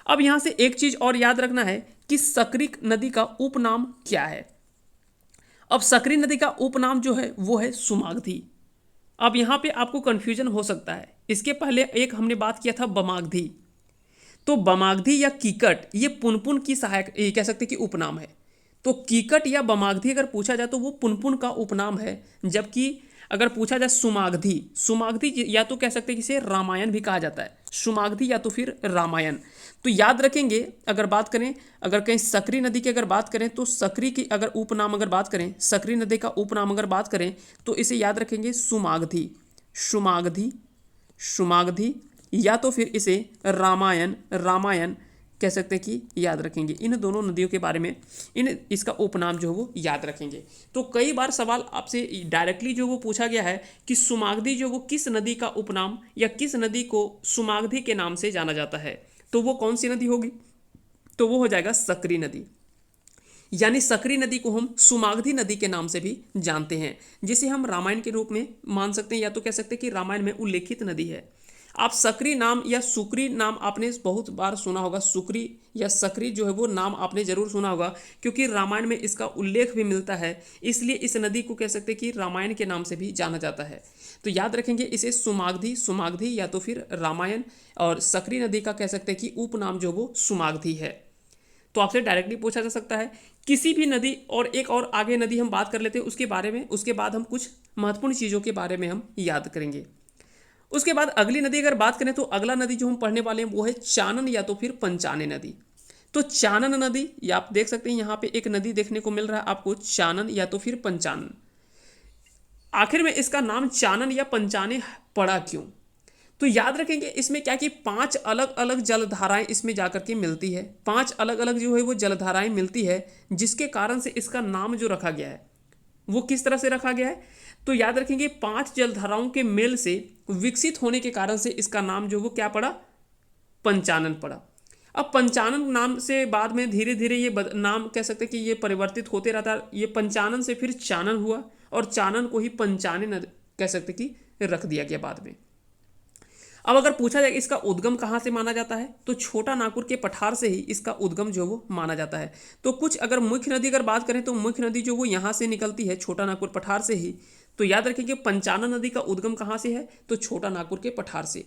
अब यहाँ से एक चीज़ और याद रखना है कि सकरी नदी का उपनाम क्या है। अब सकरी नदी का उपनाम जो है वो है सुमागधी। अब यहाँ पे आपको कन्फ्यूजन हो सकता है, इसके पहले एक हमने बात किया था बमागधी, तो बमागधी या कीकट ये पुनपुन की सहायक ये कह सकते कि उपनाम है। तो कीकट या बमागधी अगर पूछा जाए तो वो पुनपुन का उपनाम है, जबकि अगर पूछा जाए सुमागधी, सुमागधी या तो कह सकते हैं कि इसे रामायण भी कहा जाता है, सुमागधी या तो फिर रामायण। तो याद रखेंगे अगर बात करें, अगर कहीं सकरी नदी की अगर बात करें तो सकरी की अगर उपनाम अगर बात करें, सकरी नदी का उपनाम अगर बात करें तो इसे याद रखेंगे सुमागधी, सुमागधी, सुमागधी, या तो फिर इसे रामायण, रामायण कह सकते हैं कि याद रखेंगे। इन दोनों नदियों के बारे में इसका उपनाम जो है वो याद रखेंगे। तो कई बार सवाल आपसे डायरेक्टली जो वो पूछा गया है कि सुमागधी जो वो किस नदी का उपनाम या किस नदी को सुमागधी के नाम से जाना जाता है, तो वो कौन सी नदी होगी, तो वो हो जाएगा सकरी नदी। यानी सकरी नदी को हम सुमागधी नदी के नाम से भी जानते हैं, जिसे हम रामायण के रूप में मान सकते हैं, या तो कह सकते हैं कि रामायण में उल्लेखित नदी है। आप सकरी नाम या सुकरी नाम आपने बहुत बार सुना होगा, सुकरी या सकरी जो है वो नाम आपने जरूर सुना होगा, क्योंकि रामायण में इसका उल्लेख भी मिलता है, इसलिए इस नदी को कह सकते हैं कि रामायण के नाम से भी जाना जाता है। तो याद रखेंगे इसे सुमागधी, सुमागधी या तो फिर रामायण, और सकरी नदी का कह सकते हैं कि उपनाम जो वो सुमागधी है। तो आपसे डायरेक्टली पूछा जा सकता है किसी भी नदी, और एक और आगे नदी हम बात कर लेते हैं उसके बारे में, उसके बाद हम कुछ महत्वपूर्ण चीज़ों के बारे में हम याद करेंगे। उसके बाद अगली नदी अगर बात करें तो अगला नदी जो हम पढ़ने वाले हैं वो है चानन या तो फिर पंचाने नदी। तो चानन नदी, या आप देख सकते हैं यहाँ पे एक नदी देखने को मिल रहा है आपको, चानन या तो फिर पंचानन। आखिर में इसका नाम चानन या पंचाने पड़ा क्यों? तो याद रखेंगे इसमें क्या कि 5 अलग अलग जलधाराएं इसमें जाकर के मिलती है, 5 अलग अलग जो है वो जलधाराएं मिलती है, जिसके कारण से इसका नाम जो रखा गया है वो किस तरह से रखा गया है। तो याद रखेंगे 5 जलधाराओं के मेल से विकसित होने के कारण से इसका नाम जो वो क्या पड़ा, पंचानन पड़ा। अब पंचानन नाम से बाद में धीरे धीरे ये नाम कह सकते हैं कि ये परिवर्तित होते रहता है। ये पंचानन से फिर चानन हुआ और चानन को ही पंचाने कह सकते कि रख दिया गया बाद में। अब अगर पूछा जाए इसका उद्गम कहाँ से माना जाता है, तो छोटा नागपुर के पठार से ही इसका उद्गम जो वो माना जाता है। तो कुछ अगर मुख्य नदी अगर बात करें तो मुख्य नदी जो वो यहाँ से निकलती है छोटा नागपुर पठार से ही। तो याद रखिए पंचानन नदी का उद्गम कहाँ से है, तो छोटा नागपुर के पठार से।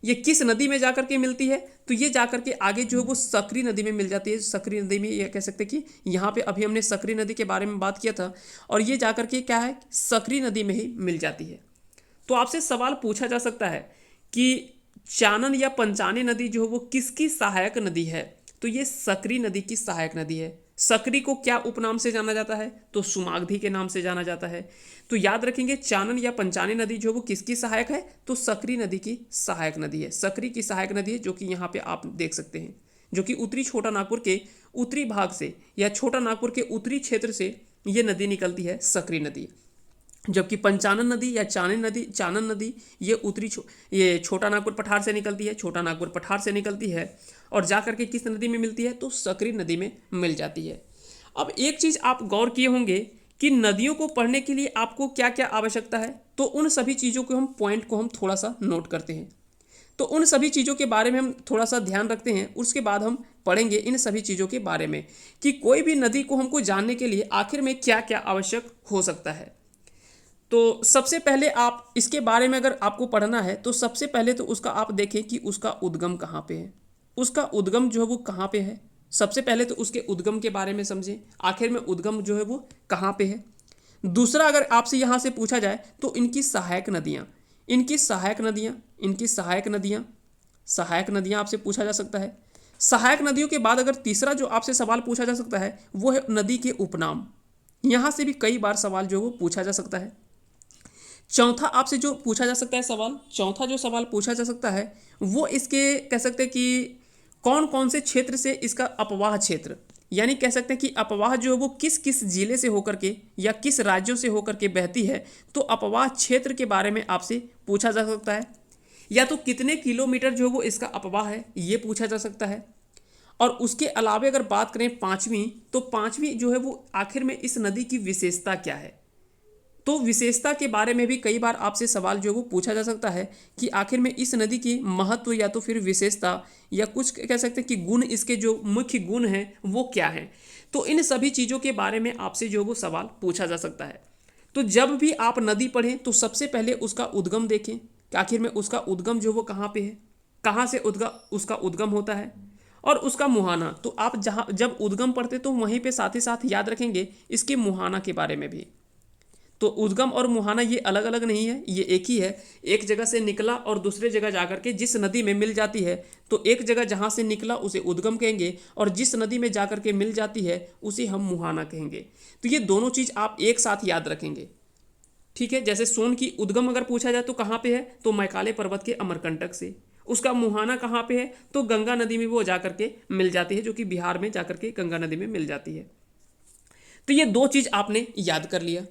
ये किस नदी में जाकर के मिलती है, तो ये जाकर के आगे जो है वो सकरी नदी में मिल जाती है। सकरी नदी में ये कह सकते कि यहाँ पे अभी हमने सकरी नदी के बारे में बात किया था, और ये जाकर के क्या है, सकरी नदी में ही मिल जाती है। तो आपसे सवाल पूछा जा सकता है कि चानन या पंचाने नदी जो है वो किसकी सहायक नदी है, तो ये सकरी नदी की सहायक नदी है। सकरी को क्या उपनाम से जाना जाता है, तो सुमागधी के नाम से जाना जाता है। तो याद रखेंगे चानन या पंचाने नदी जो वो किसकी सहायक है, तो सकरी नदी की सहायक नदी है। सकरी की सहायक नदी है, जो कि यहाँ पे आप देख सकते हैं, जो कि उत्तरी छोटा नागपुर के उत्तरी भाग से या छोटा नागपुर के उत्तरी क्षेत्र से ये नदी निकलती है, सकरी नदी। जबकि पंचानन नदी या चानन नदी ये ये छोटा नागपुर पठार से निकलती है, छोटा नागपुर पठार से निकलती है और जाकर के किस नदी में मिलती है, तो सकरी नदी में मिल जाती है। अब एक चीज़ आप गौर किए होंगे कि नदियों को पढ़ने के लिए आपको क्या क्या आवश्यकता है, तो उन सभी चीज़ों को हम थोड़ा सा नोट करते हैं। तो उन सभी चीज़ों के बारे में हम थोड़ा सा ध्यान रखते हैं। उसके बाद हम पढ़ेंगे इन सभी चीज़ों के बारे में कि कोई भी नदी को हमको जानने के लिए आखिर में क्या क्या आवश्यक हो सकता है। तो सबसे पहले आप इसके बारे में अगर आपको पढ़ना है तो सबसे पहले तो उसका आप देखें कि उसका उद्गम कहाँ पे है, उसका उद्गम जो है वो कहाँ पे है। सबसे पहले तो उसके उद्गम के बारे में समझें, आखिर में उद्गम जो है वो कहाँ पे है। दूसरा, अगर आपसे यहाँ से पूछा जाए तो इनकी सहायक नदियाँ, सहायक नदियाँ आपसे पूछा जा सकता है। सहायक नदियों के बाद अगर तीसरा जो आपसे सवाल पूछा जा सकता है वो है नदी के उपनाम। यहाँ से भी कई बार सवाल जो है वो पूछा जा सकता है। चौथा आपसे जो पूछा जा सकता है सवाल, चौथा जो सवाल पूछा जा सकता है वो इसके कह सकते हैं कि कौन कौन से क्षेत्र से इसका अपवाह क्षेत्र, यानी कह सकते हैं कि अपवाह जो है वो किस किस जिले से होकर के या किस राज्यों से होकर के बहती है। तो अपवाह क्षेत्र के बारे में आपसे पूछा जा सकता है, या तो कितने किलोमीटर जो है वो इसका अपवाह है ये पूछा जा सकता है। और उसके अलावा अगर बात करें पाँचवीं, तो पाँचवीं जो है वो आखिर में इस नदी की विशेषता क्या है। तो विशेषता के बारे में भी कई बार आपसे सवाल जो है वो पूछा जा सकता है कि आखिर में इस नदी की महत्व या तो फिर विशेषता या कुछ कह सकते हैं कि गुण, इसके जो मुख्य गुण हैं वो क्या हैं। तो इन सभी चीज़ों के बारे में आपसे जो वो सवाल पूछा जा सकता है। तो जब भी आप नदी पढ़ें तो सबसे पहले उसका उद्गम देखें कि आखिर में उसका उद्गम जो वो कहाँ पे है, कहाँ से उसका उद्गम होता है, और उसका मुहाना। तो आप जब उद्गम पढ़ते तो वहीं पे साथ ही साथ याद रखेंगे इसके मुहाना के बारे में भी। तो उद्गम और मुहाना ये अलग अलग नहीं है, ये एक ही है। एक जगह से निकला और दूसरे जगह जाकर के जिस नदी में मिल जाती है, तो एक जगह जहाँ से निकला उसे उद्गम कहेंगे और जिस नदी में जाकर के मिल जाती है उसे हम मुहाना कहेंगे। तो ये दोनों चीज़ आप एक साथ याद रखेंगे, ठीक है। जैसे सोन की उद्गम अगर पूछा जाए तो कहाँ पे है, तो मैकाले पर्वत के अमरकंटक से। उसका मुहाना कहाँ पे है, तो गंगा नदी में वो जाकर के मिल जाती है, जो कि बिहार में जाकर के गंगा नदी में मिल जाती है। तो ये दो चीज़ आपने याद कर लिया।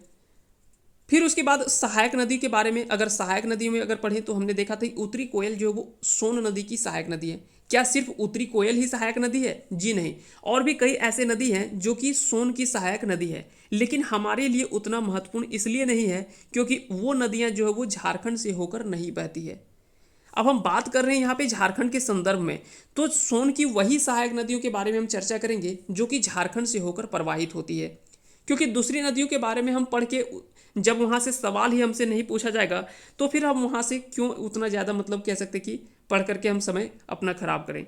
फिर उसके बाद सहायक नदी के बारे में, अगर सहायक नदी में अगर पढ़ें तो हमने देखा था उत्तरी कोयल जो है वो सोन नदी की सहायक नदी है। क्या सिर्फ उत्तरी कोयल ही सहायक नदी है? जी नहीं, और भी कई ऐसे नदी हैं जो कि सोन की सहायक नदी है, लेकिन हमारे लिए उतना महत्वपूर्ण इसलिए नहीं है क्योंकि वो नदियाँ जो है वो झारखंड से होकर नहीं बहती है। अब हम बात कर रहे हैं यहाँ पे झारखंड के संदर्भ में, तो सोन की वही सहायक नदियों के बारे में हम चर्चा करेंगे जो कि झारखंड से होकर प्रवाहित होती है। क्योंकि दूसरी नदियों के बारे में हम पढ़ के जब वहाँ से सवाल ही हमसे नहीं पूछा जाएगा तो फिर हम वहाँ से क्यों उतना ज़्यादा मतलब कह सकते कि पढ़ करके हम समय अपना खराब करें।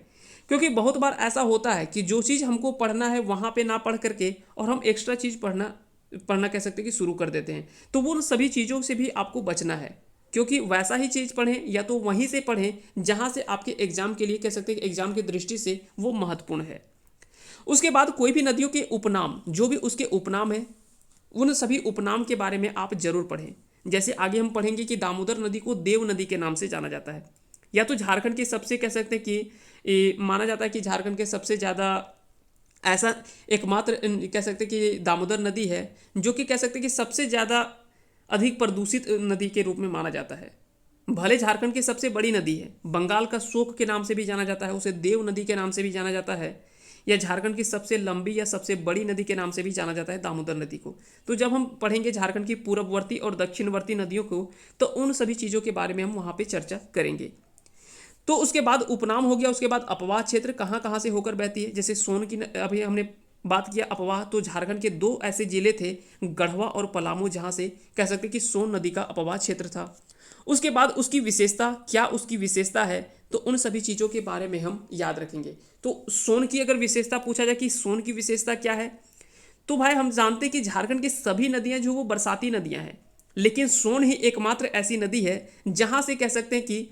क्योंकि बहुत बार ऐसा होता है कि जो चीज़ हमको पढ़ना है वहाँ पे ना पढ़ करके और हम एक्स्ट्रा चीज़ पढ़ना कह सकते कि शुरू कर देते हैं। तो वो सभी चीज़ों से भी आपको बचना है, क्योंकि वैसा ही चीज़ पढ़ें या तो वहीं से पढ़ें जहाँ से आपके एग्जाम के लिए कह सकते हैं कि एग्जाम की दृष्टि से वो महत्वपूर्ण है। उसके बाद कोई भी नदियों के उपनाम, जो भी उसके उपनाम है, उन सभी उपनाम के बारे में आप जरूर पढ़ें। जैसे आगे हम पढ़ेंगे कि दामोदर नदी को देव नदी के नाम से जाना जाता है, या तो झारखंड के सबसे कह सकते हैं कि माना जाता है कि झारखंड के सबसे ज़्यादा ऐसा एकमात्र कह सकते हैं कि दामोदर नदी है जो कि कह सकते हैं कि सबसे ज़्यादा अधिक प्रदूषित नदी के रूप में माना जाता है। भले झारखंड की सबसे बड़ी नदी है, बंगाल का शोक के नाम से भी जाना जाता है, उसे देव नदी के नाम से भी जाना जाता है, या झारखंड की सबसे लंबी या सबसे बड़ी नदी के नाम से भी जाना जाता है दामोदर नदी को। तो जब हम पढ़ेंगे झारखंड की पूर्ववर्ती और दक्षिणवर्ती नदियों को, तो उन सभी चीज़ों के बारे में हम वहाँ पे चर्चा करेंगे। तो उसके बाद उपनाम हो गया, उसके बाद अपवाह क्षेत्र कहाँ कहाँ से होकर बहती है। जैसे सोन की अभी हमने बात किया अपवाह, तो झारखंड के दो ऐसे जिले थे, गढ़वा और पलामू, जहाँ से कह सकते कि सोन नदी का अपवाह क्षेत्र था। उसके बाद उसकी विशेषता क्या, उसकी विशेषता है, तो उन सभी चीज़ों के बारे में हम याद रखेंगे। तो सोन की अगर विशेषता पूछा जाए कि सोन की विशेषता क्या है, तो भाई हम जानते हैं कि झारखंड की सभी नदियां जो वो बरसाती नदियां हैं, लेकिन सोन ही एकमात्र ऐसी नदी है जहां से कह सकते हैं कि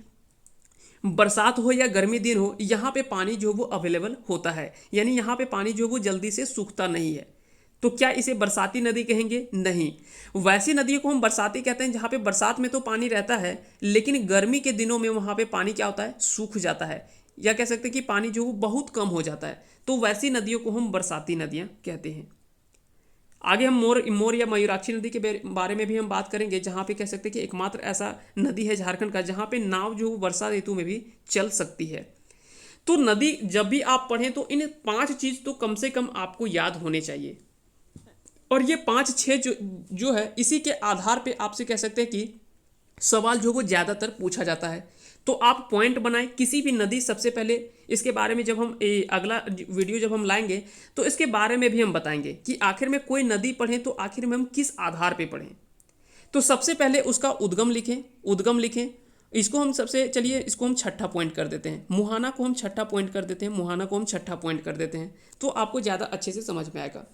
बरसात हो या गर्मी दिन हो, यहाँ पे पानी जो वो अवेलेबल होता है, यानी यहाँ पे पानी जो वो जल्दी से सूखता नहीं है। तो क्या इसे बरसाती नदी कहेंगे? नहीं। वैसी नदियों को हम बरसाती कहते हैं जहाँ पे बरसात में तो पानी रहता है, लेकिन गर्मी के दिनों में वहाँ पे पानी क्या होता है, सूख जाता है, या कह सकते हैं कि पानी जो वो बहुत कम हो जाता है। तो वैसी नदियों को हम बरसाती नदियाँ कहते हैं। आगे हम मोर या मयूराक्षी नदी के बारे में भी हम बात करेंगे, जहाँ पे कह सकते हैं कि एकमात्र ऐसा नदी है झारखंड का जहाँ पे नाव जो वर्षा ऋतु में भी चल सकती है। तो नदी जब भी आप पढ़ें तो इन 5 चीज तो कम से कम आपको याद होने चाहिए, और ये 5-6 जो है इसी के आधार पे आपसे कह सकते हैं कि सवाल जो वो ज़्यादातर पूछा जाता है। तो आप पॉइंट बनाएं किसी भी नदी, सबसे पहले इसके बारे में जब हम अगला वीडियो जब हम लाएंगे तो इसके बारे में भी हम बताएंगे कि आखिर में कोई नदी पढ़ें तो आखिर में हम किस आधार पे पढ़ें। तो सबसे पहले उसका उद्गम लिखें, उद्गम लिखें। इसको हम सबसे चलिए इसको हम छठा पॉइंट कर देते हैं, मुहाना को हम छठा पॉइंट कर देते हैं, मुहाना को हम छठा पॉइंट कर देते हैं, तो आपको ज़्यादा अच्छे से समझ में आएगा।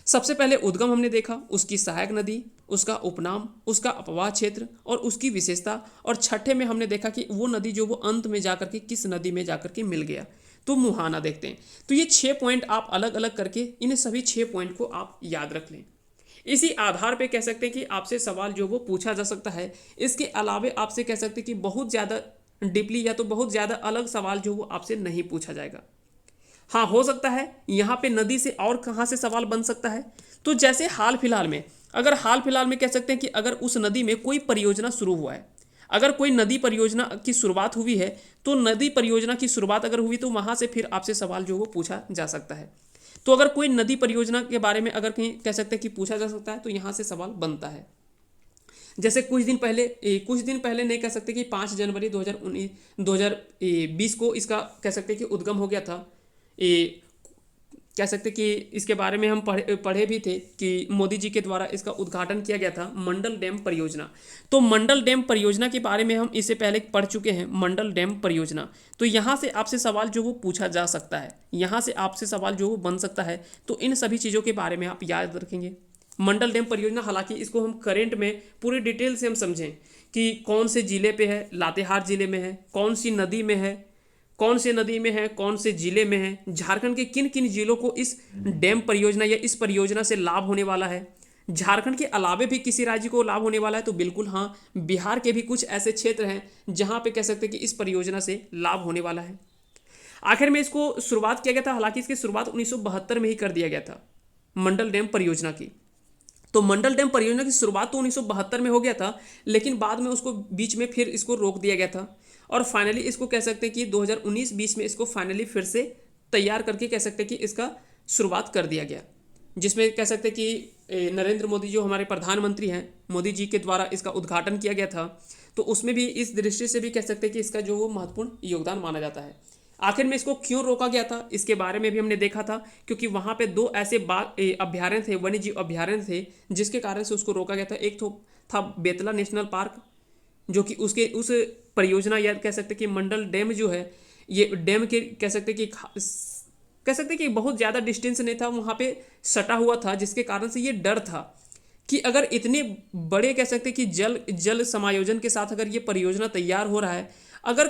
सबसे पहले उद्गम हमने देखा, उसकी सहायक नदी, उसका उपनाम, उसका अपवाह क्षेत्र और उसकी विशेषता, और छठे में हमने देखा कि वो नदी जो वो अंत में जाकर के किस नदी में जाकर के मिल गया, तो मुहाना देखते हैं। तो ये 6 पॉइंट आप अलग अलग करके इन सभी 6 पॉइंट को आप याद रख लें। इसी आधार पे कह सकते हैं कि आपसे सवाल जो वो पूछा जा सकता है। इसके अलावे आपसे कह सकते हैं कि बहुत ज़्यादा डीपली या तो बहुत ज़्यादा अलग सवाल जो वो आपसे नहीं पूछा जाएगा। हाँ, हो सकता है यहाँ पे नदी से और कहाँ से सवाल बन सकता है, तो जैसे हाल फिलहाल में, अगर हाल फिलहाल में कह सकते हैं कि अगर उस नदी में कोई परियोजना शुरू हुआ है, अगर कोई नदी परियोजना की शुरुआत हुई है, तो नदी परियोजना की शुरुआत अगर हुई तो वहाँ से फिर आपसे सवाल जो वो पूछा जा सकता है। तो अगर कोई नदी परियोजना के बारे में अगर कहीं कह सकते हैं कि पूछा जा सकता है, तो यहाँ से सवाल बनता है। जैसे कुछ दिन पहले नहीं कह सकते कि 5 जनवरी 2020 को इसका कह सकते हैं कि उद्गम हो गया था। कह सकते कि इसके बारे में हम पढ़े भी थे कि मोदी जी के द्वारा इसका उद्घाटन किया गया था, मंडल डैम परियोजना। तो मंडल डैम परियोजना के बारे में हम इससे पहले पढ़ चुके हैं, मंडल डैम परियोजना। तो यहाँ से आपसे सवाल जो वो पूछा जा सकता है, यहाँ से आपसे सवाल जो वो बन सकता है। तो इन सभी चीज़ों के बारे में आप याद रखेंगे। मंडल डैम परियोजना, हालांकि इसको हम करेंट में पूरी डिटेल से हम समझें कि कौन से जिले पे है, लातेहार जिले में है, कौन सी नदी में है, कौन से नदी में है, कौन से जिले में है, झारखंड के किन किन जिलों को इस डैम परियोजना या इस परियोजना से लाभ होने वाला है, झारखंड के अलावे भी किसी राज्य को लाभ होने वाला है, तो बिल्कुल हाँ, बिहार के भी कुछ ऐसे क्षेत्र हैं जहाँ पे कह सकते हैं कि इस परियोजना से लाभ होने वाला है। आखिर में इसको शुरुआत किया गया था, हालांकि इसकी शुरुआत 1972 में ही कर दिया गया था मंडल डैम परियोजना की। तो मंडल डैम परियोजना की शुरुआत तो 1972 में हो गया था, लेकिन बाद में उसको बीच में फिर इसको रोक दिया गया था, और फाइनली इसको कह सकते हैं कि 2019-20 में इसको फाइनली फिर से तैयार करके कह सकते हैं कि इसका शुरुआत कर दिया गया, जिसमें कह सकते हैं कि नरेंद्र मोदी जो हमारे प्रधानमंत्री हैं, मोदी जी के द्वारा इसका उद्घाटन किया गया था। तो उसमें भी इस दृष्टि से भी कह सकते हैं कि इसका जो वो महत्वपूर्ण योगदान माना जाता है। आखिर में इसको क्यों रोका गया था, इसके बारे में भी हमने देखा था, क्योंकि वहाँ पे 2 ऐसे बाघ अभ्यारण्य थे, वन्य जीव अभ्यारण्य थे, जिसके कारण से उसको रोका गया था। एक तो था बेतला नेशनल पार्क, जो कि उसके उस परियोजना या कह सकते कि मंडल डैम जो है, ये डैम के कह सकते कि बहुत ज़्यादा डिस्टेंस नहीं था, वहाँ पे सटा हुआ था, जिसके कारण से ये डर था कि अगर इतने बड़े कह सकते हैं कि जल जल समायोजन के साथ अगर ये परियोजना तैयार हो रहा है, अगर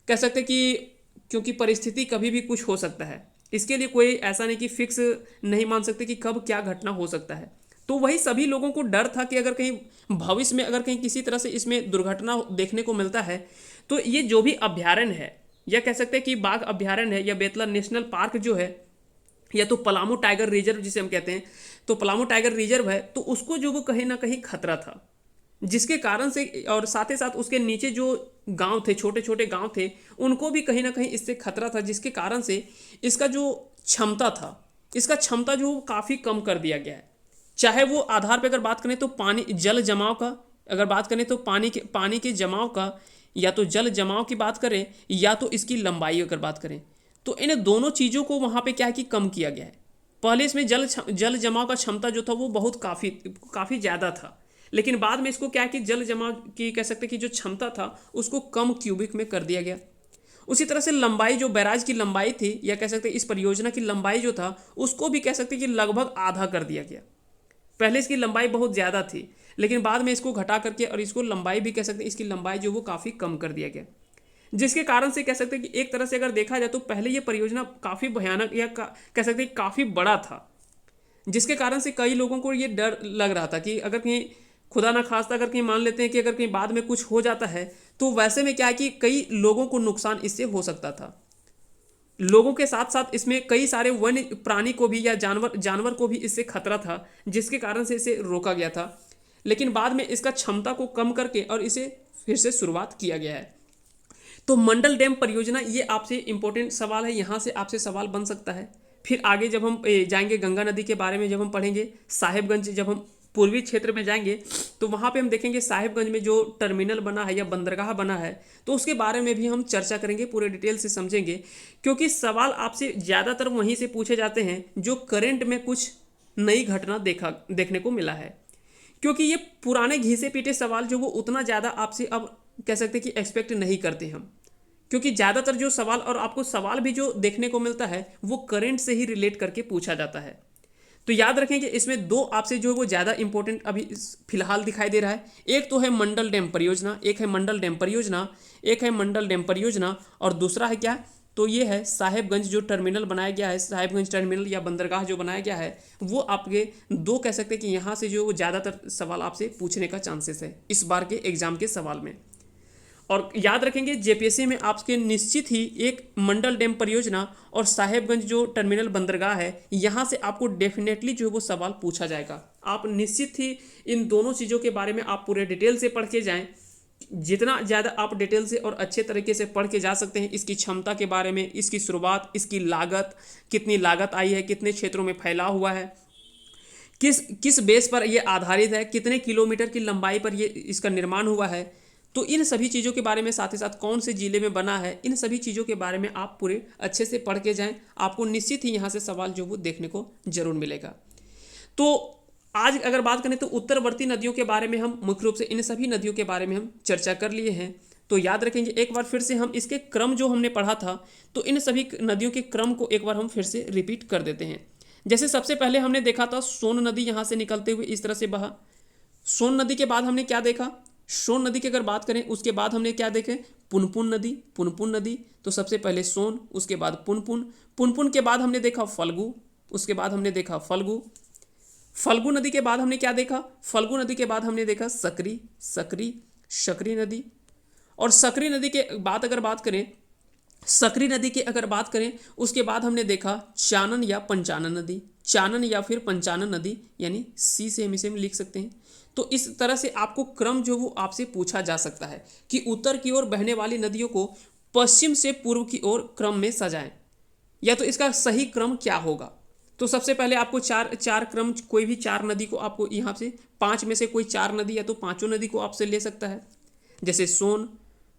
कह सकते हैं कि क्योंकि परिस्थिति कभी भी कुछ हो सकता है, इसके लिए कोई ऐसा नहीं कि फिक्स नहीं मान सकते कि कब क्या घटना हो सकता है। तो वही सभी लोगों को डर था कि अगर कहीं भविष्य में अगर कहीं किसी तरह से इसमें दुर्घटना देखने को मिलता है, तो ये जो भी अभ्यारण्य है, या कह सकते हैं कि बाघ अभ्यारण्य है या बेतला नेशनल पार्क जो है, या तो पलामू टाइगर रिजर्व जिसे हम कहते हैं, तो पलामू टाइगर रिजर्व है, तो उसको जो वो कहीं ना कहीं खतरा था, जिसके कारण से और साथ ही साथ उसके नीचे जो गांव थे, छोटे छोटे गांव थे, उनको भी कहीं ना कहीं इससे खतरा था, जिसके कारण से इसका जो क्षमता था, इसका क्षमता जो काफ़ी कम कर दिया गया है। चाहे वो आधार पर अगर बात करें तो पानी जल जमाव का, अगर बात करें तो पानी के जमाव का, या तो जल जमाव की बात करें या तो इसकी लंबाई अगर बात करें, तो इन दोनों चीज़ों को वहाँ पे क्या है कि कम किया गया है। पहले इसमें जल जमाव का क्षमता जो था वो बहुत काफ़ी ज़्यादा था, लेकिन बाद में इसको क्या है कि जल जमाव की कह सकते हैं कि जो क्षमता था उसको कम क्यूबिक में कर दिया गया। उसी तरह से लंबाई, जो बैराज की लंबाई थी, या कह सकते हैं इस परियोजना की लंबाई जो था, उसको भी कह सकते हैं कि लगभग आधा कर दिया गया। पहले इसकी लंबाई बहुत ज़्यादा थी, लेकिन बाद में इसको घटा करके और इसको लंबाई भी कह सकते हैं, इसकी लंबाई जो वो काफ़ी कम कर दिया गया, जिसके कारण से कह सकते हैं कि एक तरह से अगर देखा जाए तो पहले ये परियोजना काफ़ी भयानक या कह सकते हैं काफ़ी बड़ा था, जिसके कारण से कई लोगों को ये डर लग रहा था कि अगर कहीं खुदा ना खास्ता अगर कहीं मान लेते हैं कि अगर कहीं बाद में कुछ हो जाता है, तो वैसे में क्या है कि कई लोगों को नुकसान इससे हो सकता था। लोगों के साथ साथ इसमें कई सारे वन्य प्राणी को भी या जानवर जानवर को भी इससे खतरा था, जिसके कारण से इसे रोका गया था। लेकिन बाद में इसका क्षमता को कम करके और इसे फिर से शुरुआत किया गया है। तो मंडल डैम परियोजना, ये आपसे इंपॉर्टेंट सवाल है, यहाँ से आपसे सवाल बन सकता है। फिर आगे जब हम जाएंगे गंगा नदी के बारे में, जब हम पढ़ेंगे साहिबगंज, जब हम पूर्वी क्षेत्र में जाएंगे तो वहाँ पे हम देखेंगे साहिबगंज में जो टर्मिनल बना है या बंदरगाह बना है, तो उसके बारे में भी हम चर्चा करेंगे, पूरे डिटेल से समझेंगे, क्योंकि सवाल आपसे ज़्यादातर वहीं से पूछे जाते हैं जो करंट में कुछ नई घटना देखने को मिला है। क्योंकि ये पुराने घिसे पीटे सवाल जो वो उतना ज़्यादा आपसे अब कह सकते हैं कि एक्सपेक्ट नहीं करते हम, क्योंकि ज़्यादातर जो सवाल और आपको सवाल भी जो देखने को मिलता है वो करंट से ही रिलेट करके पूछा जाता है। तो याद रखें कि इसमें दो आपसे जो है वो ज़्यादा इंपॉर्टेंट अभी फिलहाल दिखाई दे रहा है। एक तो है मंडल डैम परियोजना, एक है मंडल डैम परियोजना, एक है मंडल डैम परियोजना, और दूसरा है क्या, तो ये है साहिबगंज जो टर्मिनल बनाया गया है, साहिबगंज टर्मिनल या बंदरगाह जो बनाया गया है, वो आपके दो कह सकते हैं कि यहाँ से जो वो ज़्यादातर सवाल आपसे पूछने का चांसेस है इस बार के एग्जाम के सवाल में। और याद रखेंगे जेपीएससी में आपके निश्चित ही एक मंडल डैम परियोजना और साहेबगंज जो टर्मिनल बंदरगाह है, यहाँ से आपको डेफिनेटली जो है वो सवाल पूछा जाएगा। आप निश्चित ही इन दोनों चीज़ों के बारे में आप पूरे डिटेल से पढ़ के जाएं। जितना ज़्यादा आप डिटेल से और अच्छे तरीके से पढ़ के जा सकते हैं, इसकी क्षमता के बारे में, इसकी शुरुआत, इसकी लागत, कितनी लागत आई है, कितने क्षेत्रों में फैला हुआ है, किस किस बेस पर यह आधारित है, कितने किलोमीटर की लंबाई पर ये इसका निर्माण हुआ है, तो इन सभी चीज़ों के बारे में, साथ ही साथ कौन से ज़िले में बना है, इन सभी चीज़ों के बारे में आप पूरे अच्छे से पढ़ के जाएं। आपको निश्चित ही यहाँ से सवाल जो वो देखने को जरूर मिलेगा। तो आज अगर बात करें तो उत्तरवर्ती नदियों के बारे में हम मुख्य रूप से इन सभी नदियों के बारे में हम चर्चा कर लिए हैं। तो याद रखेंगे एक बार फिर से हम इसके क्रम जो हमने पढ़ा था, तो इन सभी नदियों के क्रम को एक बार हम फिर से रिपीट कर देते हैं। जैसे सबसे पहले हमने देखा था सोन नदी यहाँ से निकलते हुए इस तरह से बहा। सोन नदी के बाद हमने क्या देखा, सोन नदी की अगर बात करें उसके बाद हमने क्या देखे, पुनपुन नदी, पुनपुन नदी। तो सबसे पहले सोन, उसके बाद पुनपुन, पुनपुन के बाद हमने देखा फल्गु, उसके बाद हमने देखा फल्गु, फल्गु नदी के बाद हमने क्या देखा, फल्गु नदी के बाद हमने देखा सकरी, सकरी, शकरी नदी। और सकरी नदी के बाद अगर बात करें, सकरी नदी की अगर बात करें उसके बाद हमने देखा चानन या पंचानन नदी, चानन या फिर पंचानन नदी, यानी सी से हम इसे लिख सकते हैं। तो इस तरह से आपको क्रम जो वो आपसे पूछा जा सकता है कि उत्तर की ओर बहने वाली नदियों को पश्चिम से पूर्व की ओर क्रम में सजाएं, या तो इसका सही क्रम क्या होगा। तो सबसे पहले आपको चार क्रम, कोई भी चार नदी को आपको यहाँ से पांच में से कोई चार नदी या तो पांचों नदी को आपसे ले सकता है। जैसे सोन,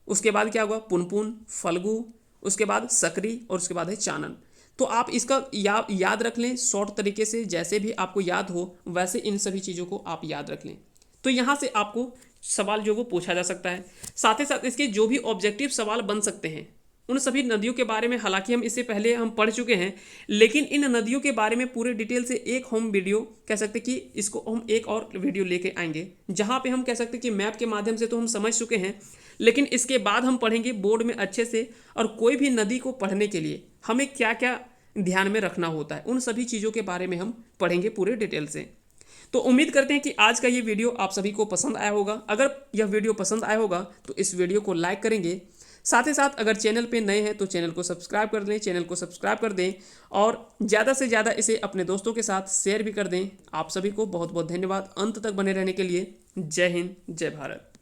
उसके बाद क्या हुआ पुनपुन, फल्गु, उसके बाद सकरी, और उसके बाद है चानन। तो आप इसका याद रख लें शॉर्ट तरीके से, जैसे भी आपको याद हो वैसे इन सभी चीज़ों को आप याद रख लें। तो यहाँ से आपको सवाल जो वो पूछा जा सकता है। साथ ही साथ इसके जो भी ऑब्जेक्टिव सवाल बन सकते हैं, उन सभी नदियों के बारे में हालांकि हम इससे पहले हम पढ़ चुके हैं, लेकिन इन नदियों के बारे में पूरे डिटेल से एक हम वीडियो कह सकते कि इसको हम एक और वीडियो लेके आएंगे, जहाँ पे हम कह सकते कि मैप के माध्यम से तो हम समझ चुके हैं, लेकिन इसके बाद हम पढ़ेंगे बोर्ड में अच्छे से, और कोई भी नदी को पढ़ने के लिए हमें क्या क्या ध्यान में रखना होता है, उन सभी चीज़ों के बारे में हम पढ़ेंगे पूरे डिटेल से। तो उम्मीद करते हैं कि आज का ये वीडियो आप सभी को पसंद आया होगा। अगर यह वीडियो पसंद आया होगा तो इस वीडियो को लाइक करेंगे, साथ ही साथ अगर चैनल पे नए हैं तो चैनल को सब्सक्राइब कर दें, और ज़्यादा से ज़्यादा इसे अपने दोस्तों के साथ शेयर भी कर दें। आप सभी को बहुत बहुत धन्यवाद अंत तक बने रहने के लिए। जय हिंद, जय भारत।